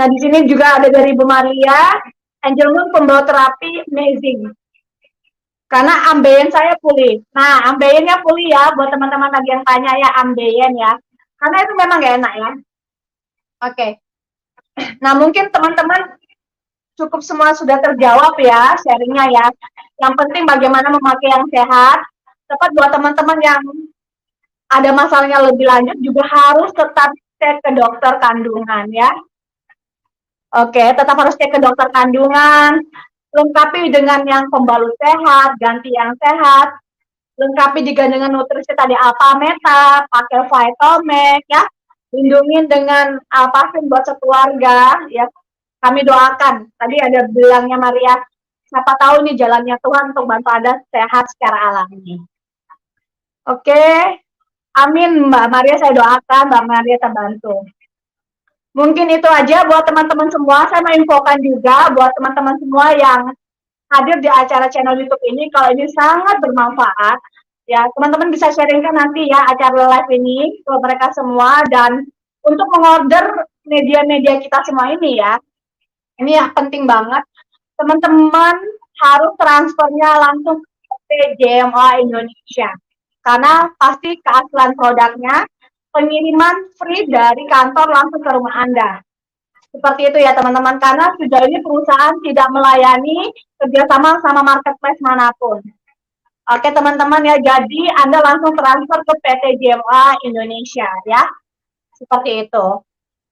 Nah, di sini juga ada dari Bu Maria, Angel Moon pembawa terapi amazing. Karena ambeien saya pulih. Nah, ambeiennya pulih ya, buat teman-teman tadi yang tanya ya, ambeien ya. Karena itu memang nggak enak ya. Oke. Nah, mungkin teman-teman cukup semua sudah terjawab ya sharingnya ya. Yang penting bagaimana memakai yang sehat. Tepat buat teman-teman yang ada masalahnya lebih lanjut juga harus tetap cek ke dokter kandungan ya. Oke, tetap harus cek ke dokter kandungan, lengkapi dengan yang pembalut sehat, ganti yang sehat, lengkapi juga dengan nutrisi tadi Alfameta, pakai Vitamek ya, lindungin dengan Alphasin buat sekeluarga ya. Kami doakan, tadi ada bilangnya Maria, siapa tahu nih jalannya Tuhan untuk bantu Anda sehat secara alami. Oke, amin Mbak Maria, saya doakan Mbak Maria terbantu. Mungkin itu aja buat teman-teman semua. Saya mau infokan juga buat teman-teman semua yang hadir di acara channel YouTube ini, kalau ini sangat bermanfaat. Ya, teman-teman bisa sharingkan nanti ya acara live ini ke mereka semua, dan untuk mengorder media-media kita semua ini ya. Ini yang penting banget. Teman-teman harus transfernya langsung ke JMOA Indonesia. Karena pasti keaslian produknya, pengiriman free dari kantor langsung ke rumah Anda. Seperti itu ya teman-teman, karena sejauh ini perusahaan tidak melayani kerjasama sama marketplace manapun. Oke teman-teman ya, jadi Anda langsung transfer ke PT JMOA Indonesia ya. Seperti itu.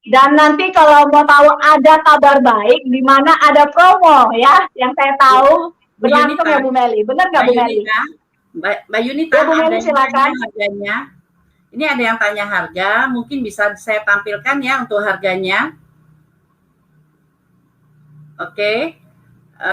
Dan nanti kalau mau tahu ada kabar baik, di mana ada promo ya, yang saya tahu berlangsung ya Bu Meli. Benar nggak Bu Meli? Mbak Yunita, ya, Bu Meli, silakan. Harganya. Ini ada yang tanya harga, mungkin bisa saya tampilkan ya untuk harganya. Oke,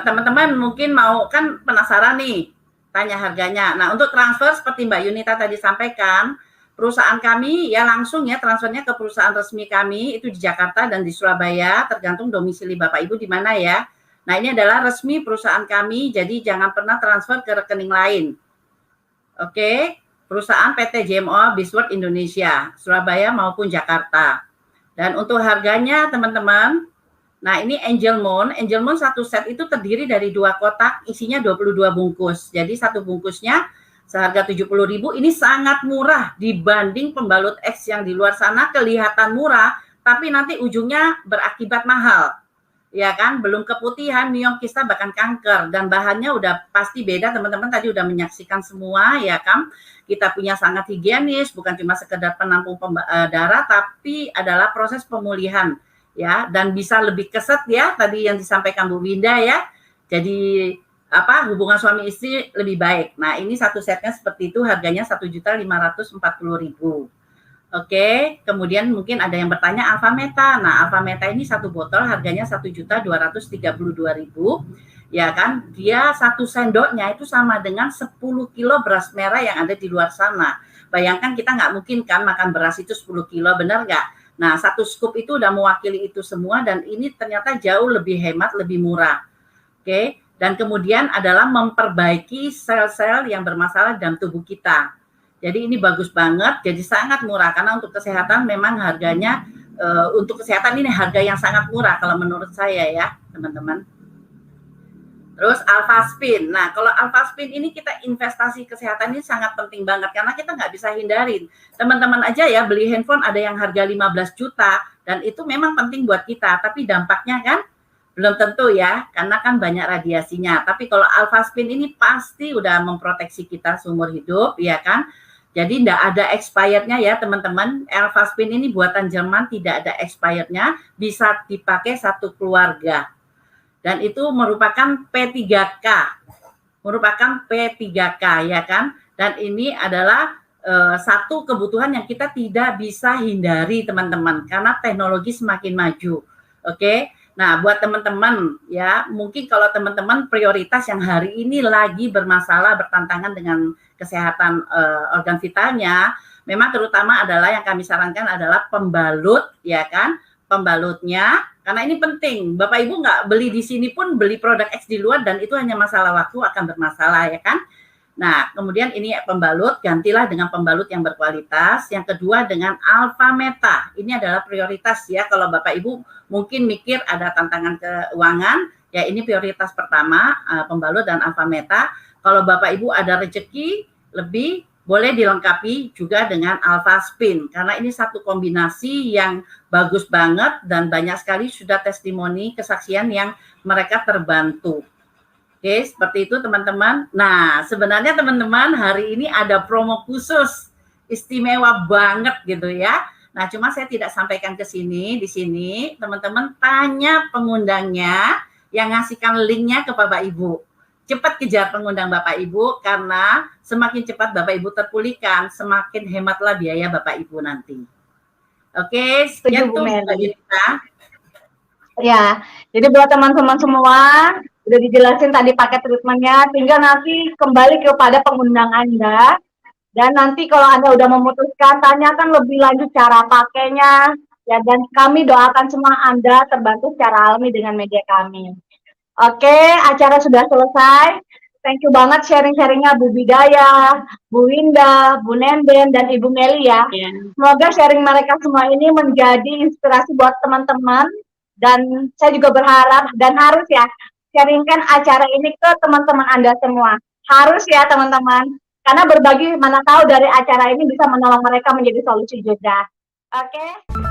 teman-teman mungkin mau, kan penasaran nih, tanya harganya. Nah, untuk transfer seperti Mbak Yunita tadi sampaikan, perusahaan kami ya langsung ya transfernya ke perusahaan resmi kami, itu di Jakarta dan di Surabaya, tergantung domisili Bapak Ibu di mana ya. Nah, ini adalah resmi perusahaan kami, jadi jangan pernah transfer ke rekening lain. Oke, perusahaan PT JMOA Bisworth Indonesia, Surabaya maupun Jakarta. Dan untuk harganya teman-teman, nah ini Angel Moon satu set itu terdiri dari 2 kotak, isinya 22 bungkus. Jadi satu bungkusnya seharga 70.000, ini sangat murah dibanding pembalut X yang di luar sana kelihatan murah, tapi nanti ujungnya berakibat mahal. Ya kan, belum keputihan, miokista, bahkan kanker, dan bahannya udah pasti beda. Teman-teman tadi udah menyaksikan semua ya kan, kita punya sangat higienis, bukan cuma sekedar penampung darah, tapi adalah proses pemulihan ya, dan bisa lebih keset ya, tadi yang disampaikan Bu Winda ya, jadi hubungan suami istri lebih baik. Nah ini satu setnya seperti itu, harganya 1.540.000. Oke, kemudian mungkin ada yang bertanya Alfameta. Nah, Alfameta ini satu botol harganya 1.232.000. Ya kan? Dia 1 sendoknya itu sama dengan 10 kilo beras merah yang ada di luar sana. Bayangkan kita nggak mungkin kan makan beras itu 10 kilo, benar nggak? Nah, 1 scoop itu udah mewakili itu semua, dan ini ternyata jauh lebih hemat, lebih murah. Oke, dan kemudian adalah memperbaiki sel-sel yang bermasalah dalam tubuh kita. Jadi ini bagus banget, jadi sangat murah, karena untuk kesehatan memang harganya, untuk kesehatan ini harga yang sangat murah kalau menurut saya ya teman-teman. Terus Alphaspin, nah kalau Alphaspin ini kita investasi kesehatan ini sangat penting banget, karena kita nggak bisa hindarin. Teman-teman aja ya beli handphone ada yang harga 15 juta, dan itu memang penting buat kita, tapi dampaknya kan belum tentu ya, karena kan banyak radiasinya. Tapi kalau Alphaspin ini pasti udah memproteksi kita seumur hidup, ya kan? Jadi tidak ada expirednya ya teman-teman. Alphaspin ini buatan Jerman, tidak ada expirednya, bisa dipakai satu keluarga. Dan itu merupakan P3K. Merupakan P3K ya kan? Dan ini adalah satu kebutuhan yang kita tidak bisa hindari teman-teman, karena teknologi semakin maju. Oke. Nah, buat teman-teman ya, mungkin kalau teman-teman prioritas yang hari ini lagi bermasalah, bertantangan dengan kesehatan organ vitalnya, memang terutama adalah yang kami sarankan adalah pembalut, ya kan? Pembalutnya, karena ini penting. Bapak Ibu nggak beli di sini pun beli produk X di luar, dan itu hanya masalah waktu akan bermasalah, ya kan? Nah, kemudian ini pembalut, gantilah dengan pembalut yang berkualitas. Yang kedua dengan Alfameta. Ini adalah prioritas ya, kalau Bapak Ibu mungkin mikir ada tantangan keuangan, ya ini prioritas pertama, pembalut dan Alfameta. Kalau Bapak Ibu ada rezeki lebih, boleh dilengkapi juga dengan Alpha Spin, karena ini satu kombinasi yang bagus banget dan banyak sekali sudah testimoni kesaksian yang mereka terbantu. Oke, seperti itu teman-teman. Nah, sebenarnya teman-teman hari ini ada promo khusus, istimewa banget gitu ya. Nah, cuma saya tidak sampaikan ke sini, di sini teman-teman tanya pengundangnya yang ngasihkan linknya ke Bapak Ibu. Cepat kejar pengundang Bapak Ibu, karena semakin cepat Bapak Ibu terpulihkan, semakin hematlah biaya Bapak Ibu nanti. Oke, sekian tuh Mbak Yunita. Ya, jadi buat teman-teman semua, udah dijelasin tadi paket treatmentnya, tinggal nanti kembali kepada pengundang Anda. Dan nanti kalau Anda udah memutuskan, tanyakan lebih lanjut cara pakainya. Ya, dan kami doakan semua Anda terbantu secara alami dengan media kami. Oke, acara sudah selesai. Thank you banget sharing-sharingnya Bu Bidaya, Bu Winda, Bu Nenden, dan Ibu Meli ya. Semoga sharing mereka semua ini menjadi inspirasi buat teman-teman. Dan saya juga berharap dan harus ya, sharingkan acara ini ke teman-teman Anda semua. Harus ya teman-teman. Karena berbagi mana tahu dari acara ini bisa menolong mereka menjadi solusi juga. Oke.